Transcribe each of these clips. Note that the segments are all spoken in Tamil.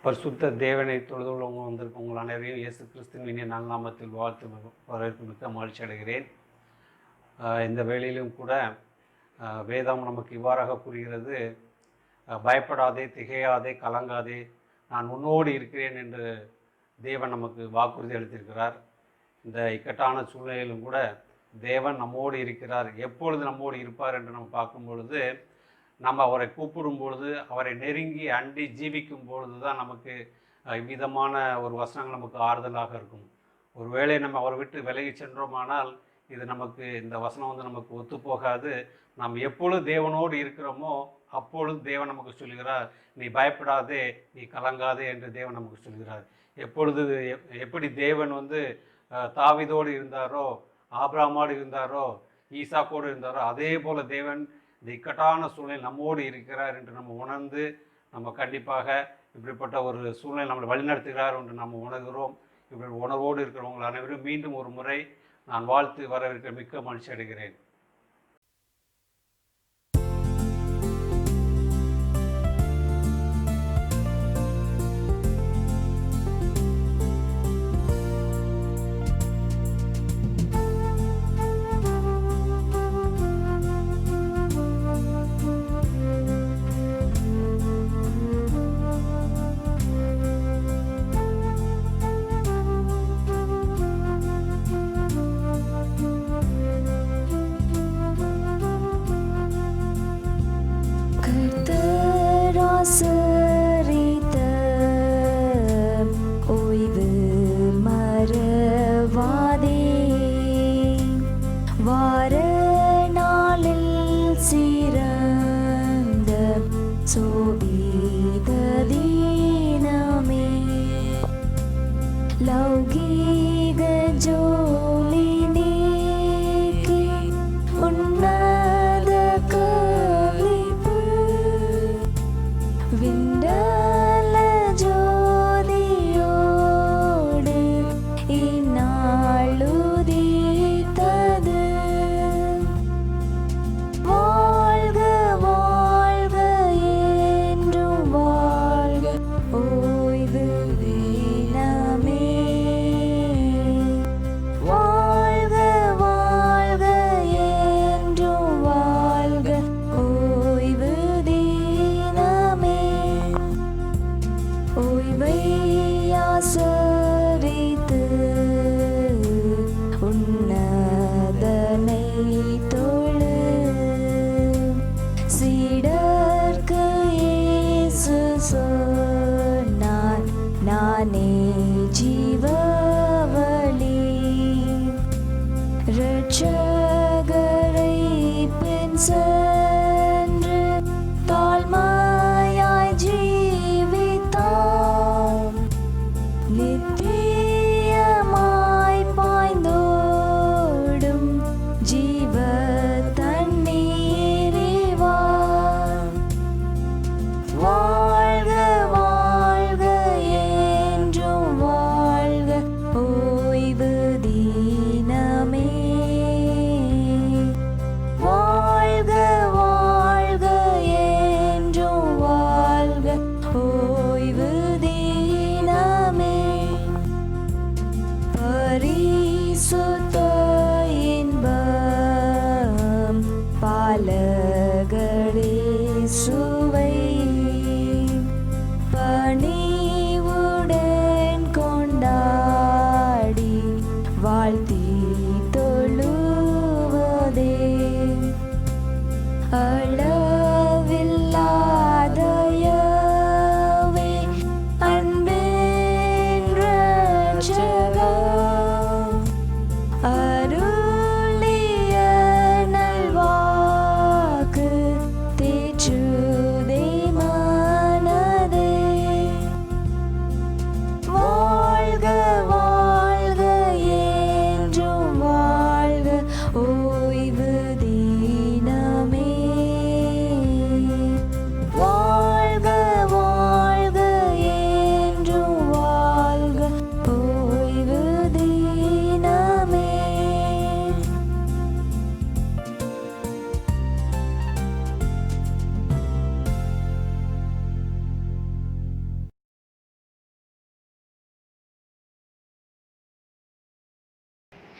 பரிசுத்த தேவனை தொழுதுள்ளவங்க வந்திருக்க உங்கள் அனைவரையும் இயேசு கிறிஸ்துவின் இனிய நாமத்தில் வாழ்த்து வரவேற்பு மிக்க மகிழ்ச்சி அடைகிறேன். இந்த வேளையிலும் கூட வேதம் நமக்கு இவ்வாறாக கூறுகிறது, பயப்படாதே, திகையாதே, கலங்காதே, நான் உன்னோடு இருக்கிறேன் என்று தேவன் நமக்கு வாக்குறுதி அளித்திருக்கிறார். இந்த இக்கட்டான சூழ்நிலையிலும் கூட தேவன் நம்மோடு இருக்கிறார். எப்பொழுது நம்மோடு இருப்பார் என்று நம்ம பார்க்கும் பொழுது, நம்ம அவரை கூப்பிடும் பொழுது, அவரை நெருங்கி அண்டி ஜீவிக்கும் பொழுது தான் நமக்கு இவ்விதமான ஒரு வசனங்கள் நமக்கு ஆறுதலாக இருக்கும். ஒருவேளை நம்ம அவரை விட்டு விலகி சென்றோமானால் இது நமக்கு இந்த வசனம் நமக்கு ஒத்துப்போகாது. நாம் எப்பொழுது தேவனோடு இருக்கிறோமோ அப்பொழுது தேவன் நமக்கு சொல்கிறார், நீ பயப்படாதே, நீ கலங்காதே என்று தேவன் நமக்கு சொல்கிறார். எப்பொழுது எப்படி தேவன் தாவீதோடு இருந்தாரோ, ஆபிரகாமோடு இருந்தாரோ, ஈசாக்கோடு இருந்தாரோ, அதே போல தேவன் இந்த இக்கட்டான சூழ்நிலை நம்மோடு இருக்கிறார் என்று நம்ம உணர்ந்து, நம்ம கண்டிப்பாக இப்படிப்பட்ட ஒரு சூழ்நிலை நம்மளை வழிநடத்துகிறார் என்று நம்ம உணர்கிறோம். இப்படி உணர்வோடு இருக்கிறவங்கள் அனைவரும் மீண்டும் ஒரு முறை நான் வாழ்த்து வரவேற்க மிக்க மகிழ்ச்சி அடைகிறேன்.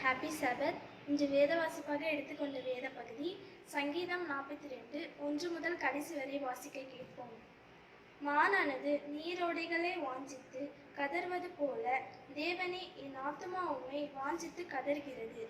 ஹாப்பி சபத். இன்று வேத வாசிப்பாக எடுத்துக்கொண்ட வேத பகுதி சங்கீதம் 42 1 முதல் கடைசி வரை வாசிக்க கேட்போம். மானானது நீரோடைகளை வாஞ்சித்து கதர்வது போல தேவனே என் ஆத்துமா உம்மை வாஞ்சித்து கதறுகிறது.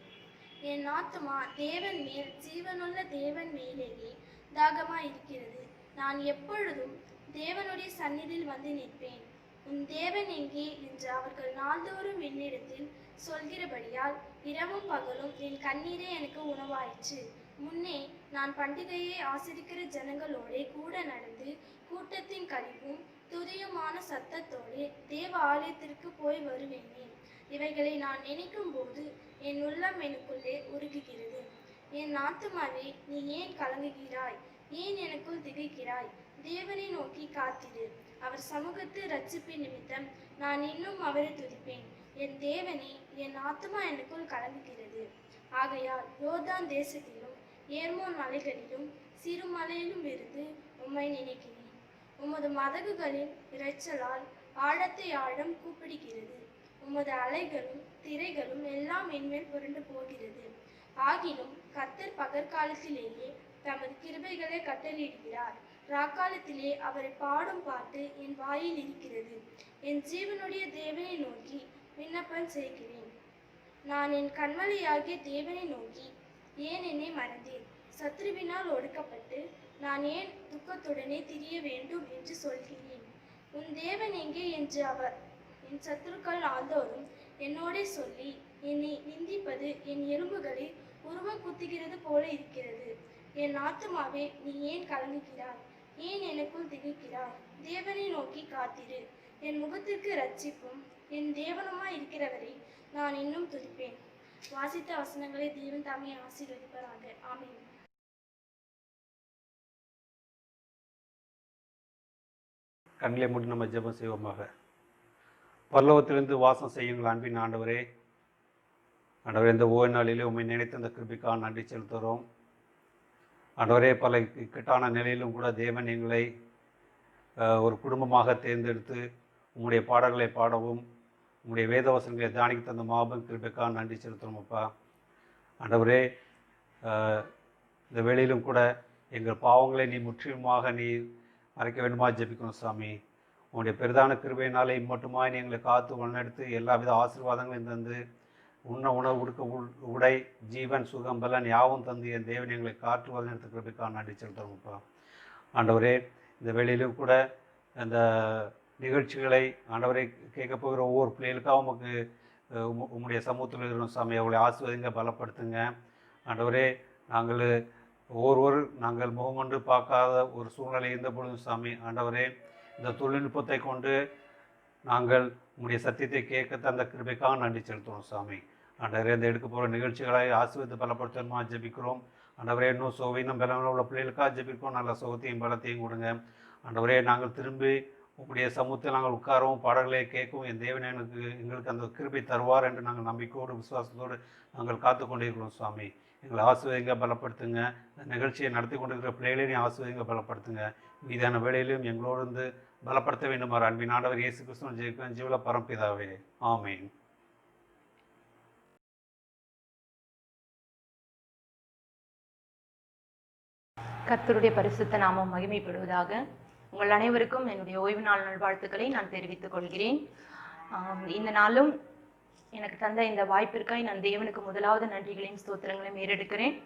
என் ஆத்துமா தேவன் மேல், ஜீவனுள்ள தேவன் மேலேயே தாகமாயிருக்கிறது. நான் எப்பொழுதும் தேவனுடைய சந்நிதியில் வந்து நிற்பேன். உன் தேவன் எங்கே என்று அவர்கள் நாள்தோறும் என்னிடத்தில் சொல்கிறபடியால் இரவும் பகலும் என் கண்ணீரே எனக்கு உணவாயிற்று. முன்னே நான் பண்டிகையை ஆசிரிக்கிற ஜனங்களோடே கூட நடந்து கூட்டத்தின் கழிவும் துதியுமான சத்தத்தோடு தேவ ஆலயத்திற்கு போய் வருவேனே. இவைகளை நான் நினைக்கும் போது என் உள்ளம் எனக்குள்ளே உருகுகிறது. என் ஆத்துமாவே, நீ ஏன் கலங்குகிறாய்? ஏன் எனக்குள் திகைக்கிறாய்? தேவனை நோக்கி காத்திரு. அவர் சமூகத்து ரட்சிப்பின் நிமித்தம் நான் இன்னும் அவரை துதிப்பேன். என் தேவனே, என் ஆத்துமா எனக்குள் கலங்குகிறது. ஆகையால் யோர்தான் தேசத்திலும் ஏர்மோன் மலைகளிலும் சிறு மலையிலும் இருந்து உம்மை நினைக்கிறேன். உமது மதகுகளின் இறைச்சலால் ஆழத்தை ஆழம் கூப்பிடுகிறது. உமது அலைகளும் திரைகளும் எல்லாம் என்மேல் புரண்டு போகிறது. ஆகிலும் கர்த்தர் பகற்காலத்திலேயே தமது கிருபைகளை கட்டளையிடுகிறார். ராக்காலத்திலே அவரை பாடும் பாட்டு என் வாயில் இருக்கிறது. என் ஜீவனுடைய தேவனை நோக்கி விண்ணப்பம் செய்கிறேன். நான் என் கண்மலையாகிய தேவனை நோக்கி ஏன் என்னை மறந்தேன்? சத்ருவினால் ஒடுக்கப்பட்டு நான் ஏன் துக்கத்துடனே திரிய வேண்டும் என்று சொல்கிறேன். உன் தேவன் எங்கே என்று அவர் என் சத்துருக்கள் நாள்தோறும் என்னோடே சொல்லி என்னை நிந்திப்பது என் எலும்புகளை உருவம் குத்துகிறது போல இருக்கிறது. என் ஆத்துமாவே, நீ ஏன் கலங்குகிறாய்? ஏன் எனக்குள் திகைக்கிறாய்? தேவனை நோக்கி காத்திரு. என் முகத்திற்கு ரட்சிப்பும் என் தேவனுமாய் இருக்கிறவரை நான் இன்னும் துதிப்பேன். வாசித்த வசனங்களை தேவன் தாமே ஆசீர்வதிப்பாராக. ஆமென். கண்களை மூடி நம்ம ஜெபம் செய்வோமாக. பரலோகத்திலிருந்து வாசம் செய்யுங்கள் அன்பின் ஆண்டவரே. ஆண்டவரே, இந்த ஓய்வு நாளிலே உண்மை நினைத்த இந்த கிருபிக்காக நன்றி செலுத்துகிறோம். ஆண்டவரே, பல இக்கட்டான நிலையிலும் கூட தேவன் எங்களை ஒரு குடும்பமாக தேர்ந்தெடுத்து உங்களுடைய பாடல்களை பாடவும் உங்களுடைய வேதவசனங்களை தியானிக்க தந்த மாபெரும் கிருபைக்காக நன்றி செலுத்துகிறோம் அப்பா. ஆண்டவரே, இந்த வேளையிலும் கூட எங்கள் பாவங்களை நீ முற்றிலுமாக நீ மறைக்க வேண்டுமா ஜெபிக்கணும் சாமி. உங்களுடைய பெரிதான கிருபையினாலே மட்டுமாய் நீ எங்களை காத்து வழிநடத்து எல்லா வித ஆசீர்வாதங்களையும் தந்து உண்ண உணவு உடுக்க உடை ஜீவன் சுகம் பலன் யாவும் தந்து என் தேவன் எங்களை காற்று வழிநடத்த கிருபைக்காக நன்றி செலுத்துகிறோம்ப்பா. ஆண்டவரே, இந்த வேளையிலும் கூட இந்த நிகழ்ச்சிகளை ஆண்டவரை கேட்க போகிற ஒவ்வொரு பிள்ளைகளுக்காக உமக்கு உங்களுடைய சமூகத்தில் இருக்கிறோம் சாமி. அவங்களை ஆசீர்வதிங்க, பலப்படுத்துங்க. ஆண்டவரே, நாங்கள் நாங்கள் முகமொன்று பார்க்காத ஒரு சூழ்நிலை இருந்த பொழுதும் சாமி, ஆண்டவரே, இந்த தொழில்நுட்பத்தை கொண்டு நாங்கள் உங்களுடைய சத்தியத்தை கேட்க தந்த கிருபைக்காக நன்றி செலுத்துகிறோம் சாமி. ஆண்டவரே, இந்த எடுக்க போகிற நிகழ்ச்சிகளை ஆசீர்வதித்து பலப்படுத்தணுமா ஜெபிக்கிறோம். ஆண்டவரே, இன்னும் சுவையினும் பலனும் உள்ள பிள்ளைகளுக்காக ஜெபிக்கிறோம். நல்ல சுகத்தையும் பலத்தையும் கொடுங்க. ஆண்டவரே, நாங்கள் திரும்பி உங்களுடைய சமூகத்தில் நாங்கள் உட்காரவும் பாடல்களை கேட்கவும் என் தேவன் எங்களுக்கு அந்த கிருபை தருவார் என்று நாங்கள் நம்பிக்கையோடு விசுவாசத்தோடு நாங்கள் காத்து கொண்டிருக்கிறோம் சுவாமி. எங்களை ஆசீர்வதிங்க, பலப்படுத்துங்க. இந்த நிகழ்ச்சியை நடத்தி கொண்டிருக்கிற பிள்ளைகளையும் ஆசீர்வதிங்க, பலப்படுத்துங்க. மீதான வேளையிலும் எங்களோடு இருந்து பலப்படுத்த வேண்டுமாறு அன்பின் ஆண்டவர் இயேசு கிறிஸ்துவின் ஜெயிக்கும் ஜீவல பரம்பிதாவே. ஆமென். கர்த்தருடைய பரிசுத்த நாமம் மகிமைப்படுவதாக. உங்கள் அனைவருக்கும் என்னுடைய ஓய்வு நாள் நல்வாழ்த்துக்களை நான் தெரிவித்துக் கொள்கிறேன். இந்த நாளும் எனக்கு தந்த இந்த வாய்ப்பிற்காய் நான் தேவனுக்கு முதலாவது நன்றிகளையும் ஸ்தோத்திரங்களையும் ஏறெடுக்கிறேன்.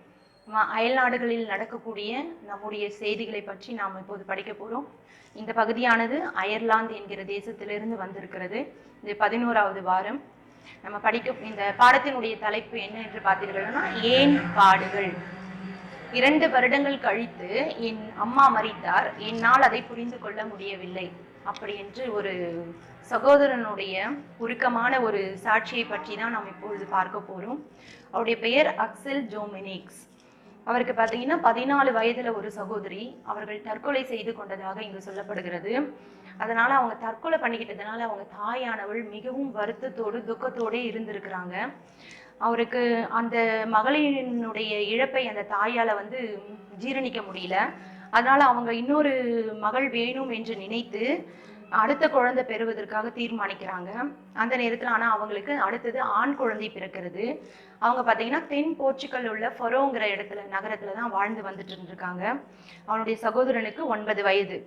அயல் நாடுகளில் நடக்கக்கூடிய நம்முடைய செய்திகளை பற்றி நாம் இப்போது படிக்க போகிறோம். இந்த பகுதியானது அயர்லாந்து என்கிற தேசத்திலிருந்து வந்திருக்கிறது. இது 11வது வாரம். நம்ம படிக்க இந்த பாடத்தினுடைய தலைப்பு என்ன என்று பார்த்தீர்கள்னா, ஏன் பாடுகள். 2 வருடங்கள் கழித்து என் அம்மா மரித்தார், என்னால் அதை புரிந்து கொள்ள முடியவில்லை. அப்படி என்று ஒரு சகோதரனுடைய உருக்கமான ஒரு சாட்சியை பற்றி தான் நாம் இப்பொழுது பார்க்க போறோம். அவருடைய பெயர் அக்செல் ஜோமினிக்ஸ். அவருக்கு பார்த்தீங்கன்னா 14 வயதுல ஒரு சகோதரி அவர்கள் தற்கொலை செய்து கொண்டதாக இங்கு சொல்லப்படுகிறது. அதனால அவங்க தற்கொலை பண்ணிக்கிட்டதுனால அவங்க தாயானவள் மிகவும் வருத்தத்தோடு துக்கத்தோடு இருந்திருக்கிறாங்க. அவருக்கு அந்த மகளினுடைய இழப்பை அந்த தாயால ஜீரணிக்க முடியல. அதனால அவங்க இன்னொரு மகள் வேணும் என்று நினைத்து அடுத்த குழந்தை பெறுவதற்காக தீர்மானிக்கிறாங்க. அந்த நேரத்தில் ஆனால் அவங்களுக்கு அடுத்தது ஆண் குழந்தை பிறக்கிறது. அவங்க பார்த்தீங்கன்னா தென் போர்ச்சுகல் உள்ள ஃபரோங்கிற இடத்துல நகரத்தில் தான் வாழ்ந்து வந்துட்டு இருந்திருக்காங்க. அவனுடைய சகோதரனுக்கு 9 வயது.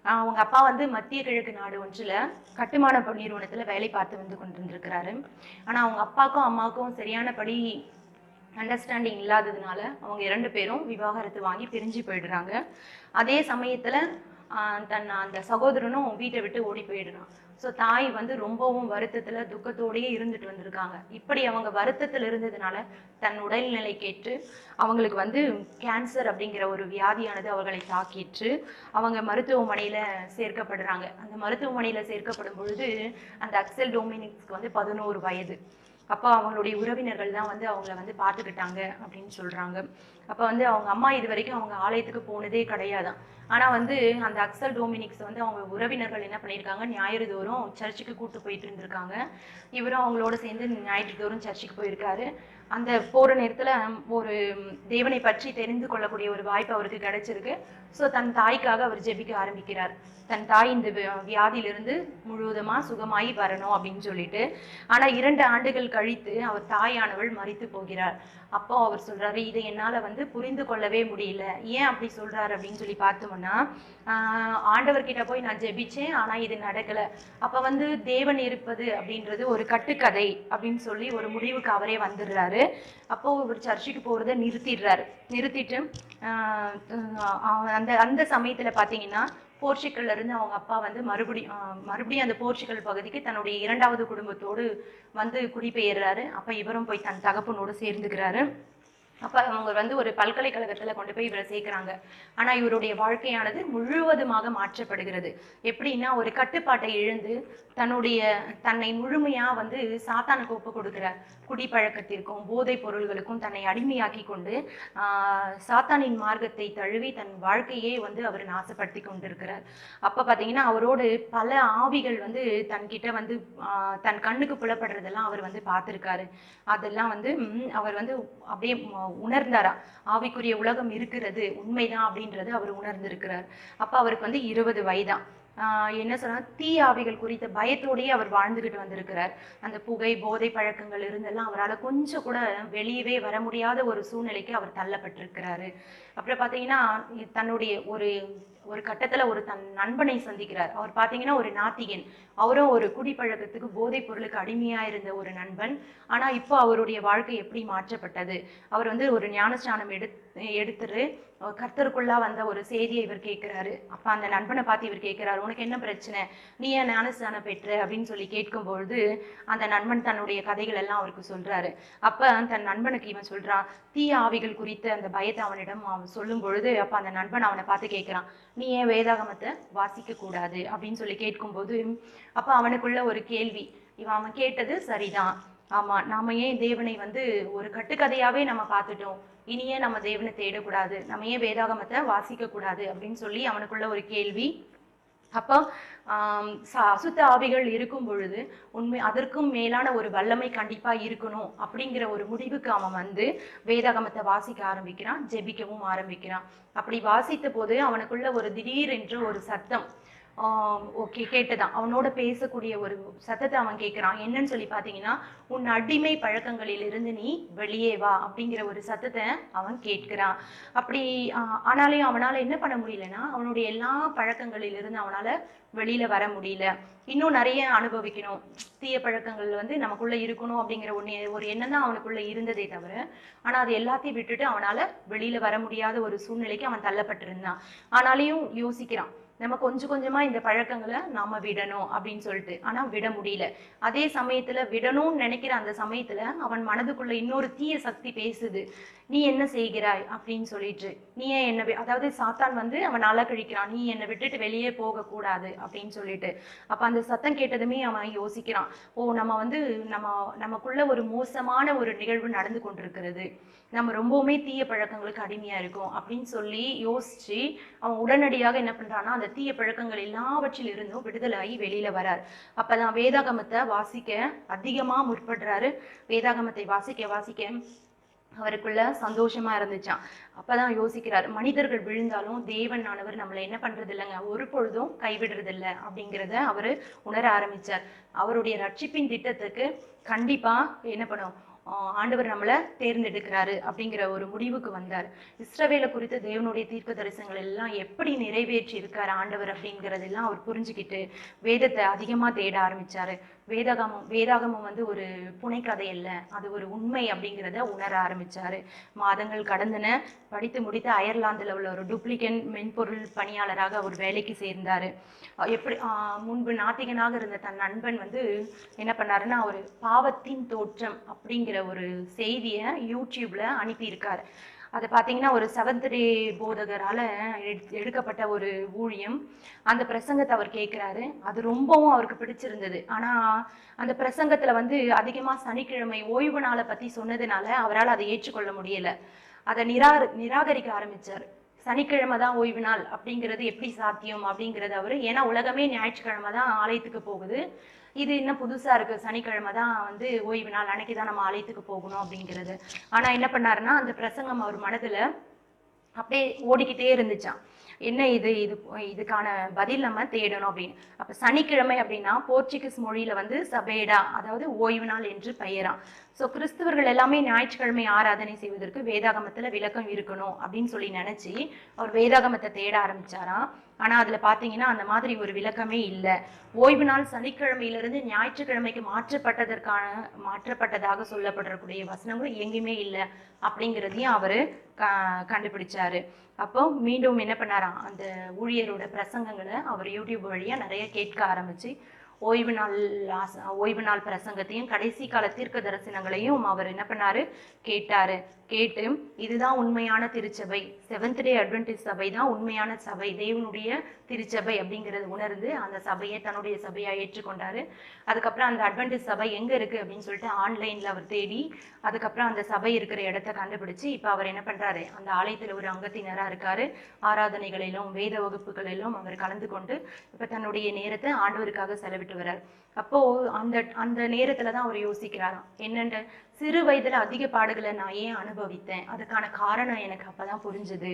அவங்க அப்பா வந்து மத்திய கிழக்கு நாடு ஒன்றில் கட்டுமான நிறுவனத்தில் வேலை பார்த்து வந்து கொண்டிருந்திருக்கிறாரு. ஆனால் அவங்க அப்பாவுக்கும் அம்மாவுக்கும் சரியானபடி அண்டர்ஸ்டாண்டிங் இல்லாததுனால அவங்க 2 பேரும் விவாகரத்து வாங்கி பிரிஞ்சு போயிடுறாங்க. அதே சமயத்தில் அந்த சகோதரனும் வீட்டை விட்டு ஓடி போயிடுறான். ஸோ தாய் வந்து ரொம்பவும் வருத்தத்தில் துக்கத்தோடையே இருந்துட்டு வந்திருக்காங்க. இப்படி அவங்க வருத்தத்தில் இருந்ததுனால தன் உடல்நிலை கேட்டு அவங்களுக்கு வந்து கேன்சர் அப்படிங்கிற ஒரு வியாதியானது அவர்களை தாக்கிட்டு அவங்க மருத்துவமனையில் சேர்க்கப்படுறாங்க. அந்த மருத்துவமனையில் சேர்க்கப்படும் பொழுது அந்த அக்சல் டொமினிக்ஸ்க்கு வந்து 11 வயது. அப்போ அவங்களுடைய உறவினர்கள் தான் வந்து அவங்கள வந்து பார்த்துக்கிட்டாங்க அப்படின்னு சொல்கிறாங்க. அப்போ வந்து அவங்க அம்மா இது வரைக்கும் அவங்க ஆலயத்துக்கு போனதே கிடையாதான். ஆனால் வந்து அந்த அக்சல் டொமினிக்ஸ் வந்து அவங்க உறவினர்கள் என்ன பண்ணியிருக்காங்க, ஞாயிறு தோறும் சர்ச்சுக்கு கூட்டு போயிட்டு இருந்திருக்காங்க. இவரும் அவங்களோட சேர்ந்து ஞாயிற்று தோறும் சர்ச்சுக்கு போயிருக்காரு. அந்த போகிற நேரத்தில் ஒரு தேவனை பற்றி தெரிந்து கொள்ளக்கூடிய ஒரு வாய்ப்பு அவருக்கு கிடைச்சிருக்கு. ஸோ தன் தாய்க்காக அவர் ஜெபிக்க ஆரம்பிக்கிறார். தன் தாய் இந்த வியாதியிலிருந்து முழுவதுமாக சுகமாகி வரணும் அப்படின்னு சொல்லிட்டு. ஆனால் 2 ஆண்டுகள் கழித்து அவர் தாயானவள் மரித்து போகிறார். அப்போ அவர் சொல்றாரு, இதை என்னால் வந்து புரிந்து கொள்ளவே முடியல. ஏன் அப்படி சொல்றாரு அப்படின்னு சொல்லி பார்த்தோம்னா, ஆண்டவர்கிட்ட போய் நான் ஜெபிச்சேன், ஆனால் இது நடக்கலை. அப்போ வந்து தேவன் இருப்பது அப்படின்றது ஒரு கட்டுக்கதை அப்படின்னு சொல்லி ஒரு முடிவுக்கு அவரே வந்துடுறாரு. அப்போ இவர் சர்ச்சுக்கு போகிறத நிறுத்திட்டு அந்த சமயத்தில் பார்த்தீங்கன்னா போர்ச்சுகல்ல இருந்து அவங்க அப்பா வந்து மறுபடியும் அந்த போர்ச்சுகல் பகுதிக்கு தன்னுடைய 2வது குடும்பத்தோடு வந்து குடிபெயர்றாரு. அப்ப இவரும் போய் தன் தகப்பனோடு சேர்ந்துக்கிறாரு. அப்போ அவங்க வந்து ஒரு பல்கலைக்கழகத்தில் கொண்டு போய் இவரை சேர்க்குறாங்க. ஆனால் இவருடைய வாழ்க்கையானது முழுவதுமாக மாற்றப்படுகிறது. எப்படின்னா ஒரு கட்டுப்பாட்டை இழந்து தன்னை முழுமையாக வந்து சாத்தானுக்கு ஒப்பு கொடுக்கிறார். குடிப்பழக்கத்திற்கும் போதைப் பொருள்களுக்கும் தன்னை அடிமையாக்கி கொண்டு சாத்தானின் மார்க்கத்தை தழுவி தன் வாழ்க்கையே வந்து அவர் நாசப்படுத்தி கொண்டிருக்கிறார். அப்போ பார்த்தீங்கன்னா அவரோடு பல ஆவிகள் வந்து தன்கிட்ட வந்து தன் கண்ணுக்கு புலப்படுறதெல்லாம் அவர் வந்து பார்த்துருக்காரு. அதெல்லாம் வந்து அவர் வந்து அப்படியே உணர்ந்தாரா, ஆவிக்குரிய உலகம் இருக்கிறது உண்மைதான் அப்படின்றது அவர் உணர்ந்திருக்கிறார். அப்போ அவருக்கு வந்து 20 வயதான். என்ன சொன்னா, தீ ஆவிகள் குறித்த பயத்தோடையே அவர் வாழ்ந்துகிட்டு வந்திருக்கிறார். அந்த புகை போதை பழக்கங்கள் இருந்தெல்லாம் அவரால் கொஞ்சம் கூட வெளியவே வர முடியாத ஒரு சூழ்நிலைக்கு அவர் தள்ளப்பட்டிருக்கிறாரு. அப்புறம் பார்த்தீங்கன்னா தன்னுடைய ஒரு கட்டத்தில் ஒரு தன் நண்பனை சந்திக்கிறார். அவர் பார்த்தீங்கன்னா ஒரு நாத்திகன். அவரும் ஒரு குடிப்பழக்கத்துக்கு போதைப் பொருளுக்கு அடிமையாக இருந்த ஒரு நண்பன். ஆனால் இப்போ அவருடைய வாழ்க்கை எப்படி மாற்றப்பட்டது. அவர் வந்து ஒரு ஞானஸ்நானம் எடுத்துட்டு கர்த்தருக்குள்ளா வந்த ஒரு செய்தியை இவர் கேட்கிறாரு. அப்போ அந்த நண்பனை பார்த்து இவர் கேட்கிறாரு, உனக்கு என்ன பிரச்சனை, நீ ஏன் ஞானஸ்நானம் பெற்ற அப்படின்னு சொல்லி கேட்கும்பொழுது அந்த நண்பன் தன்னுடைய கதைகள் எல்லாம் அவருக்கு சொல்றாரு. அப்போ தன் நண்பனுக்கு இவன் சொல்றான், தீய ஆவிகள் குறித்த அந்த பயத்தை அவனிடம் அவன் சொல்லும் பொழுது அப்போ அந்த நண்பன் அவனை பார்த்து கேட்கிறான், நீ ஏன் வேதாகமத்தை வாசிக்க கூடாது அப்படின்னு சொல்லி கேட்கும்போது அப்போ அவனுக்குள்ள ஒரு கேள்வி. அவன் கேட்டது சரிதான், ஆமா நாம ஏன் தேவனை வந்து ஒரு கட்டுக்கதையாவே நம்ம பார்த்துட்டோம், இனியே நம்ம தேவனை தேடக்கூடாது, நம்ம ஏன் வேதாகமத்தை வாசிக்க கூடாது அப்படின்னு சொல்லி அவனுக்குள்ள ஒரு கேள்வி. அப்போ அசுத்த ஆவிகள் இருக்கும் பொழுது அதற்கும் மேலான ஒரு வல்லமை கண்டிப்பா இருக்கணும் அப்படிங்கிற ஒரு முடிவுக்கு அவன் வந்து வேதாகமத்தை வாசிக்க ஆரம்பிக்கிறான், ஜெபிக்கவும் ஆரம்பிக்கிறான். அப்படி வாசித்த போது அவனுக்குள்ள ஒரு திடீர் என்று ஒரு சத்தம் கேட்டுதான். அவனோட பேசக்கூடிய ஒரு சத்தத்தை அவன் கேட்கிறான். என்னன்னு சொல்லி பார்த்தீங்கன்னா, உன் அடிமை பழக்கங்களில் இருந்து நீ வெளியே வா அப்படிங்கிற ஒரு சத்தத்தை அவன் கேட்கிறான். அப்படி ஆனாலையும் அவனால என்ன பண்ண முடியலன்னா, அவனுடைய எல்லா பழக்கங்களிலிருந்து அவனால வெளியில வர முடியல. இன்னும் நிறைய அனுபவிக்கணும், தீய பழக்கங்கள் வந்து நமக்குள்ள இருக்கணும் அப்படிங்கிற ஒரு எண்ணம் தான் அவனுக்குள்ள இருந்ததே தவிர, ஆனா அது எல்லாத்தையும் விட்டுட்டு அவனால வெளியில வர முடியாத ஒரு சூழ்நிலைக்கு அவன் தள்ளப்பட்டிருந்தான். ஆனாலையும் யோசிக்கிறான், நம்ம கொஞ்சம் கொஞ்சமா இந்த பழக்கங்களை நாம விடணும் அப்படின்னு சொல்லிட்டு. ஆனா விட முடியல. அதே சமயத்துல விடணும்னு நினைக்கிற அந்த சமயத்துல அவன் மனதுக்குள்ள இன்னொரு தீய சக்தி பேசுது, நீ என்ன செய்கிறாய் அப்படின்னு சொல்லிட்டு. நீ ஏன் என்ன, அதாவது சாத்தான் வந்து அவன் அலக்கழிக்கிறான், நீ என்னை விட்டுட்டு வெளியே போக கூடாது அப்படின்னு சொல்லிட்டு. அப்ப அந்த சத்தம் கேட்டதுமே அவன் யோசிக்கிறான், நம்ம வந்து நமக்குள்ள ஒரு மோசமான ஒரு நிகழ்வு நடந்து கொண்டிருக்கிறது, நம்ம ரொம்பவுமே தீய பழக்கங்களுக்கு அடிமையா இருக்கும் அப்படின்னு சொல்லி யோசிச்சு அவன் உடனடியாக என்ன பண்றான்னா, அந்த தீய பழக்கங்கள் எல்லாவற்றில் இருந்தும் விடுதலாகி வெளியில வரார். அப்பதான் வேதாகமத்தை வாசிக்க அதிகமா முற்படுறாரு. வேதாகமத்தை வாசிக்க அவருக்குள்ள சந்தோஷமா இருந்துச்சாம். அப்பதான் யோசிக்கிறார், மனிதர்கள் விழுந்தாலும் தேவன் ஆனவர் நம்மளை என்ன பண்றது இல்லைங்க, ஒரு பொழுதும் கைவிடுறது இல்லை அப்படிங்கிறத அவரு உணர ஆரம்பிச்சார். அவருடைய ரட்சிப்பின் திட்டத்துக்கு கண்டிப்பா என்ன பண்ணும், ஆண்டவர் நம்மளை தேர்ந்தெடுக்கிறாரு அப்படிங்கிற ஒரு முடிவுக்கு வந்தார். இஸ்ரவேலை குறித்த தேவனுடைய தீர்க்க தரிசனங்கள் எல்லாம் எப்படி நிறைவேற்றி இருக்காரு ஆண்டவர் அப்படிங்கிறதெல்லாம் அவர் புரிஞ்சுக்கிட்டு வேதத்தை அதிகமா தேட ஆரம்பிச்சாரு. வேதாகமம் வந்து ஒரு புனைக்கதை அல்ல, அது ஒரு உண்மை அப்படிங்கிறத உணர ஆரம்பிச்சாரு. மாதங்கள் கடந்தன. படித்து முடித்து அயர்லாந்துல உள்ள ஒரு டூப்ளிகேட் மென்பொருள் பணியாளராக அவர் வேலைக்கு சேர்ந்தாரு. எப்படி முன்பு நாத்திகனாக இருந்த தன் நண்பன் வந்து என்ன பண்ணாருன்னா, ஒரு பாவத்தின் தோற்றம் அப்படிங்கிற ஒரு செய்தியை யூடியூப்ல அனுப்பியிருக்காரு. அதை பார்த்தீங்கன்னா ஒரு செவன்த் டே போதகரால் எடுக்கப்பட்ட ஒரு ஊழியம். அந்த பிரசங்கத்தை அவர் கேட்குறாரு. அது ரொம்பவும் அவருக்கு பிடிச்சிருந்தது. ஆனால் அந்த பிரசங்கத்தில் வந்து அதிகமாக சனிக்கிழமை ஓய்வு நாளை பற்றி சொன்னதுனால அவரால் அதை ஏற்றுக்கொள்ள முடியலை. அதை நிராகரிக்க ஆரம்பித்தார். சனிக்கிழமை தான் ஓய்வு நாள் அப்படிங்கிறது எப்படி சாத்தியம் அப்படிங்கிறது அவர், ஏன்னா உலகமே ஞாயிற்றுக்கிழமை தான் ஆலயத்துக்கு போகுது, இது இன்னும் புதுசாக இருக்குது, சனிக்கிழமை தான் வந்து ஓய்வு நாள், அன்னைக்கு தான் நம்ம ஆலயத்துக்கு போகணும் அப்படிங்கிறது. ஆனால் என்ன பண்ணாருன்னா, அந்த பிரசங்கம் அவர் மனதில் அப்படியே ஓடிக்கிட்டே இருந்துச்சான். என்ன இதுக்கான பதில் நம்ம தேடணும் அப்படின்னு. அப்போ சனிக்கிழமை அப்படின்னா போர்ச்சுகீஸ் மொழியில் வந்து சபேடா, அதாவது ஓய்வு நாள் என்று பெயராம். ஸோ கிறிஸ்தவர்கள் எல்லாமே ஞாயிற்றுக்கிழமை ஆராதனை செய்வதற்கு வேதாகமத்தில் விளக்கம் இருக்கணும் அப்படின்னு சொல்லி நினச்சி அவர் வேதாகமத்தை தேட ஆரம்பிச்சாராம். ஆனால் அதில் பார்த்தீங்கன்னா அந்த மாதிரி ஒரு விளக்கமே இல்லை. ஓய்வு நாள் சனிக்கிழமையிலிருந்து ஞாயிற்றுக்கிழமைக்கு மாற்றப்பட்டதாக சொல்லப்படக்கூடிய வசனங்களும் எங்கேயுமே இல்லை அப்படிங்கிறதையும் அவர் கண்டுபிடிச்சாரு. அப்போ மீண்டும் என்ன பண்ணாராம், அந்த ஊழியரோட பிரசங்கங்களை அவர் யூடியூப் வழியாக நிறைய கேட்க ஆரம்பிச்சு ஓய்வு நாள் பிரசங்கத்தையும் கடைசி கால தீர்க்க தரிசனங்களையும் அவர் என்ன பண்ணாரு, கேட்டாரு. கேட்டு இதுதான் உண்மையான திருச்சபை, செவன்த் டே அட்வென்டிஸ்ட் சபை தான் உண்மையான சபை, தேவனுடைய திருச்சபை அப்படிங்கிறது உணர்ந்து அந்த சபையை தன்னுடைய சபையா ஏற்றுக்கொண்டாரு. அதுக்கப்புறம் அந்த அட்வென்டிஸ்ட் சபை எங்க இருக்கு அப்படின்னு சொல்லிட்டு ஆன்லைன்ல அவர் தேடி அதுக்கப்புறம் அந்த சபை இருக்கிற இடத்த கண்டுபிடிச்சு இப்ப அவர் என்ன பண்றாரு, அந்த ஆலயத்துல ஒரு அங்கத்தினரா இருக்காரு. ஆராதனைகளிலும் வேத வகுப்புகளிலும் அவர் கலந்து கொண்டு இப்ப தன்னுடைய நேரத்தை ஆண்டவருக்காக செலவிட்டு வர்றார். அப்போ அந்த நேரத்துலதான் அவர் யோசிக்கிறாராம், என்னென்ன சிறு வயதுல அதிக பாடுகளை நான் ஏன் அனுபவித்தேன், அதுக்கான காரணம் எனக்கு அப்பதான் புரிஞ்சுது.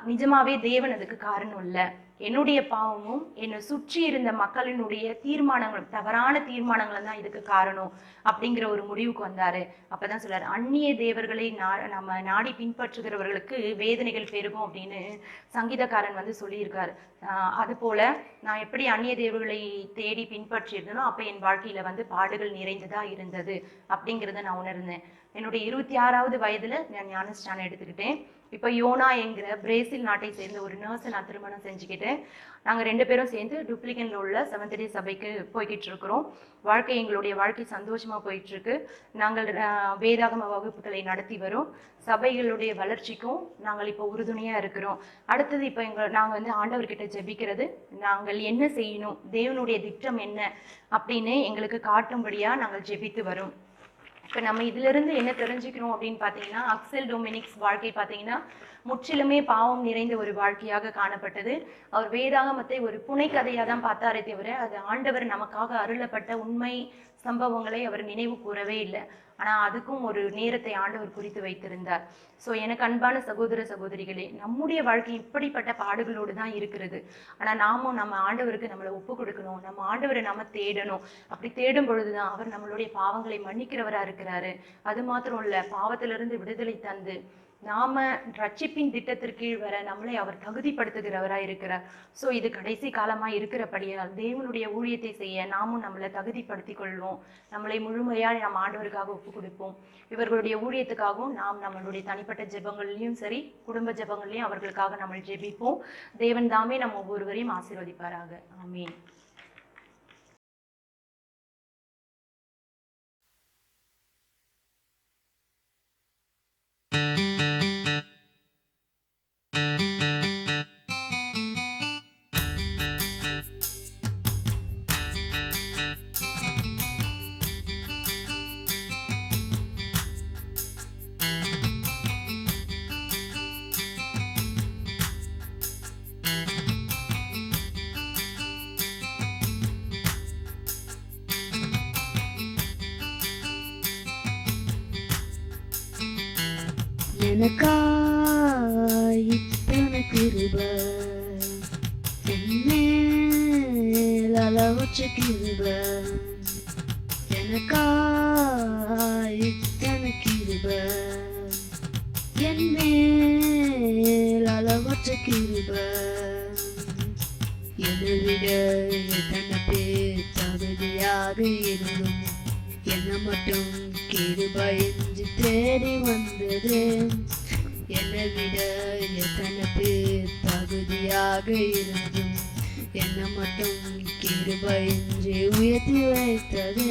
நிஜமாவே தேவன் அதுக்கு காரணம் இல்லை, என்னுடைய பாவமும் என்னை சுற்றி இருந்த மக்களினுடைய தீர்மானங்களும் தவறான தீர்மானங்களும் தான் இதுக்கு காரணம் அப்படிங்கிற ஒரு முடிவுக்கு வந்தாரு. அப்பதான் சொல்றாரு, அந்நிய தேவர்களை நம்ம நாடி பின்பற்றுகிறவர்களுக்கு வேதனைகள் பெருகும் அப்படின்னு சங்கீதக்காரன் வந்து சொல்லியிருக்காரு. அது போல நான் எப்படி அந்நிய தேவர்களை தேடி பின்பற்றி இருந்தனோ அப்ப என் வாழ்க்கையில வந்து பாடுகள் நிறைந்ததா இருந்தது அப்படிங்கிறத நான் உணர்ந்தேன். என்னுடைய 26வது வயதுல நான் ஞானஸ்நானம் எடுத்துக்கிட்டேன். இப்போ யோனா என்கிற பிரேசில் நாட்டை சேர்ந்த ஒரு நர்ஸை நான் திருமணம் செஞ்சுக்கிட்டேன். நாங்கள் 2 பேரும் சேர்ந்து டூப்ளிகேட்ல உள்ள செவன்த் டே சபைக்கு போய்கிட்டு இருக்கிறோம். எங்களுடைய வாழ்க்கை சந்தோஷமா போயிட்டு இருக்கு. நாங்கள் வேதாகம வகுப்புகளை நடத்தி வரோம். சபைகளுடைய வளர்ச்சிக்கும் நாங்கள் இப்போ உறுதுணையா இருக்கிறோம். அடுத்தது இப்போ நாங்கள் வந்து ஆண்டவர்கிட்ட ஜெபிக்கிறது, நாங்கள் என்ன செய்யணும், தேவனுடைய திட்டம் என்ன அப்படின்னு எங்களுக்கு காட்டும்படியா நாங்கள் ஜெபித்து வரோம். இப்போ நம்ம இதிலிருந்து என்ன தெரிஞ்சுக்கிறோம் அப்படின்னு பார்த்தீங்கன்னா, அக்செல் டொமினிக்ஸ் வாழ்க்கை பார்த்தீங்கன்னா முற்றிலுமே பாவம் நிறைந்த ஒரு வாழ்க்கையாக காணப்பட்டது. அவர் வேதாகமத்தை ஒரு புனைக்கதையாக தான் பார்த்தாரே தவிர அது ஆண்டவர் நமக்காக அருளப்பட்ட உண்மை சம்பவங்களை அவர் நினைவு கூறவே இல்லை. ஆனால் அதுக்கும் ஒரு நேரத்தை ஆண்டவர் குறித்து வைத்திருந்தார். ஸோ எனக்கு அன்பான சகோதர சகோதரிகளே, நம்முடைய வாழ்க்கை இப்படிப்பட்ட பாடுகளோடு தான் இருக்கிறது. ஆனால் நாமும் நம்ம ஆண்டவருக்கு நம்மளை ஒப்பு கொடுக்கணும், நம்ம ஆண்டவரை நம்ம தேடணும். அப்படி தேடும் பொழுதுதான் அவர் நம்மளுடைய பாவங்களை மன்னிக்கிறவராக இருக்கிறாரு. அது மாத்திரம் இல்லை, பாவத்திலிருந்து விடுதலை தந்து நாம ரட்சிப்பின் திட்டத்திற்கு வர நம்மளை அவர் தகுதிப்படுத்துகிறவராக இருக்கிறார். ஸோ இது கடைசி காலமா இருக்கிறபடியால் தேவனுடைய ஊழியத்தை செய்ய நாமும் நம்மளை தகுதிப்படுத்திக் கொள்வோம். நம்மளை முழுமையாக நாம் ஆண்டவருக்காக ஒப்பு கொடுப்போம். இவர்களுடைய ஊழியத்துக்காகவும் நாம் நம்மளுடைய தனிப்பட்ட ஜெபங்கள்லையும் சரி, குடும்ப ஜெபங்கள்லையும் அவர்களுக்காக நம்ம ஜெபிப்போம். தேவன் தாமே நம்ம ஒவ்வொருவரையும் ஆசீர்வதிப்பாராக. ஆமீன். எனக்காய் இத்தனை கிருபை, என்மேல் அளவற்ற கிருபை. எனக்காய் இத்தனை கிருபை, என்மேல் அளவற்ற கிருபை. என்னை விட எத்தனை பேர் தகுதியாக இருந்தும் என்னை மட்டும் கிருபை என்று தேடி வந்தது. என்னை விட எத்தனை பேர் தகுதியாக இருந்தும் என்னை மட்டும் கிருபை என்று உயர்த்தி வைத்தது.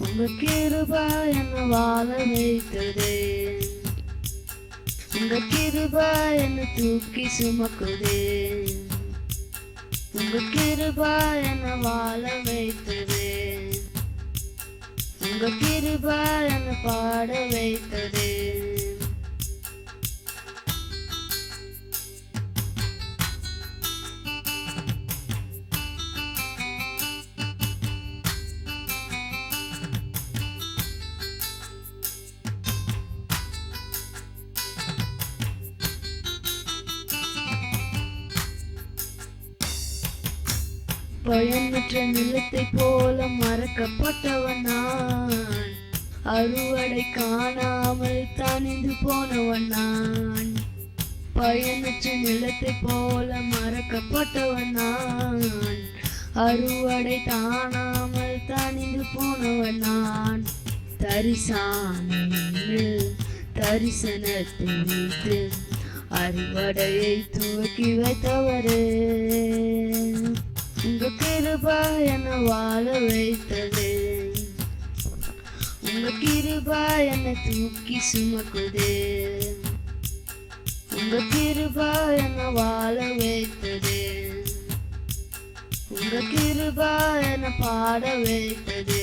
உங்க கிருபை என்னை வாழ வைத்தது. உங்க கிருபை என்னை தூக்கி சுமக்குது. உங்க கிருபை என்னை வாழ வைத்தது. உங்க கிருபை என்னை பாட வைத்தது. பயனற்ற நிலத்தை போல மறக்கப்பட்டவன் நான், அறுவடை காணாமல் தனிந்து போனவன் நான். பயனற்ற நிலத்தை போல மறக்கப்பட்டவன் நான், அறுவடை காணாமல் தனிந்து போனவன் நான். தரிசான தரிசனத்தை வைத்து அறுவடையை துவக்கி வைத்தவரே. உங்க கிருபை என்னை வாழ வைத்தது. உங்க கிருபை என்னை தூக்கி சுமக்குது. உங்க கிருபை என்னை வாழ வைத்தது. உங்க கிருபை என்னை பாட வைத்தது.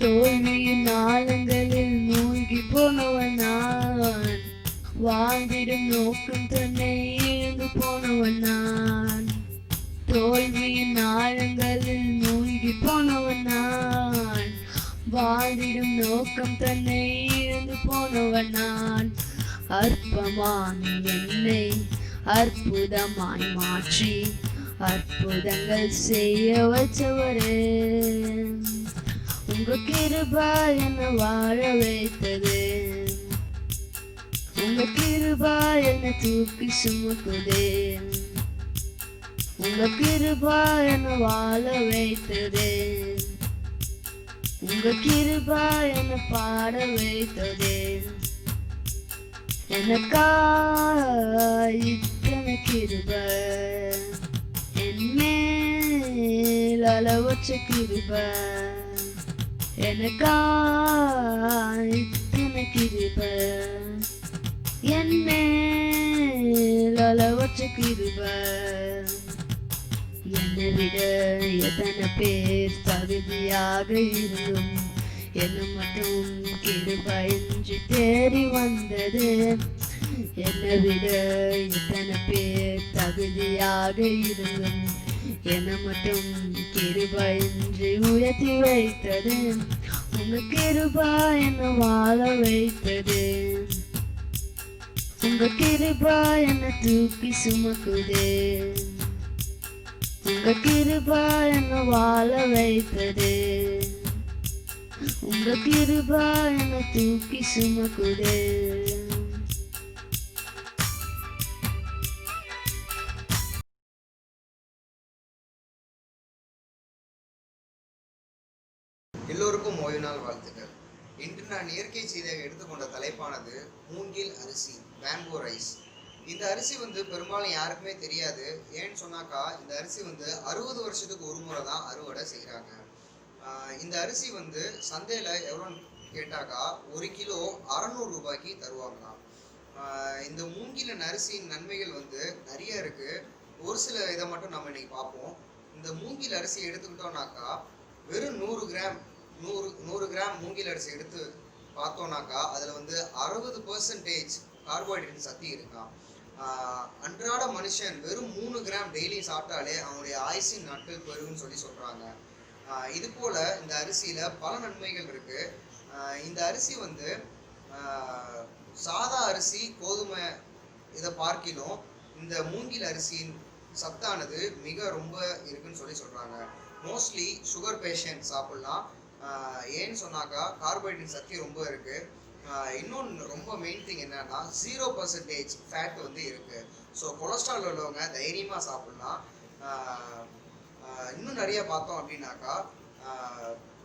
தோல்வியின் நாளங்களில் மூழ்கி போனவன் நான், வாழ்ந்திடும் நோக்கம் தன்னை இழந்து போனவன் நான். தோல்வியின் நாளங்களில் மூழ்கி போனவன் நான், வாழ்ந்திடும் நோக்கம் தன்னை இழந்து போனவன் நான். அற்பமான என்னை அற்புதமாய் மாற்றி அற்புதங்கள் செய்ய வச்சவரே. உங்க கிருபை என்னை வாழ வைத்தது. உங்க கிருபை என்னை தூக்கி சுமக்குது. உங்க கிருபை என்னை வாழ வைத்தது. உங்க கிருபை என்னை பாட வைத்தது. எனக்காய் இத்தனை கிருபை, என்மேல் அளவற்ற கிருபை. எனக்காய் இத்தனை கிருபை, என்மேல் அளவற்ற கிருபை. என்னை விட எத்தனை பேர் தகுதியாக இருந்தும் என்னை மட்டும் கிருபை என்று தேடி வந்தது. என்னை விட எத்தனை பேர் தகுதியாக இருந்தும் என்னை மட்டும் கிருபை என்று உயர்த்தி வைத்தது. உங்க கிருபை என்னை வாழ வைத்தது. உங்க கிருபை என்னை தூக்கி சுமக்குது. உங்க கிருபை என்னை வாழ வைத்தது. உங்க கிருபை என்னை தூக்கி சுமக்குது. எல்லோருக்கும் ஓய்வு நாள் வாழ்த்துக்கள். இன்று நான் இயற்கை செய்தியாக எடுத்துக்கொண்ட தலைப்பானது மூங்கில் அரிசி, பேம்போ ரைஸ். இந்த அரிசி பெரும்பாலும் யாருக்குமே தெரியாது. ஏன்னு சொன்னாக்கா இந்த அரிசி 60 வருஷத்துக்கு ஒரு முறை தான் அறுவடை செய்கிறாங்க. இந்த அரிசி சந்தையில் எவ்வளோன்னு கேட்டாக்கா 1 கிலோ 600 ரூபாய்க்கு தருவாங்களாம். இந்த மூங்கிலின் அரிசியின் நன்மைகள் நிறைய இருக்குது. ஒரு சில இதை மட்டும் நம்ம இன்னைக்கு பார்ப்போம். இந்த மூங்கில் அரிசி எடுத்துக்கிட்டோம்னாக்கா வெறும் 100 கிராம் மூங்கில் அரிசி எடுத்து பார்த்தோம்னாக்கா அதில் வந்து 60% கார்போஹைட்ரேட் சக்தி இருக்கான். அன்றாட மனுஷன் வெறும் 3 கிராம் டெய்லி சாப்பிட்டாலே அவனுடைய ஆயுசின் நாட்கள் பெருகுன்னு சொல்கிறாங்க. இது போல் இந்த அரிசியில் பல நன்மைகள் இருக்குது. இந்த அரிசி வந்து சாதா அரிசி, கோதுமை இதை பார்க்கிலும் இந்த மூங்கில் அரிசியின் சத்தானது மிக ரொம்ப இருக்குன்னு சொல்கிறாங்க. மோஸ்ட்லி சுகர் பேஷண்ட் சாப்பிட்லாம். ஏன்னு சொன்னாக்கா கார்போஹைட்ரேட் சக்தி ரொம்ப இருக்குது. இன்னொன்று ரொம்ப மெயின் திங் என்னன்னா 0% ஃபேட் வந்து இருக்குது. ஸோ கொலஸ்ட்ரால் உள்ளவங்க தைரியமாக சாப்பிட்லாம். இன்னும் நிறைய பார்த்தோம் அப்படின்னாக்கா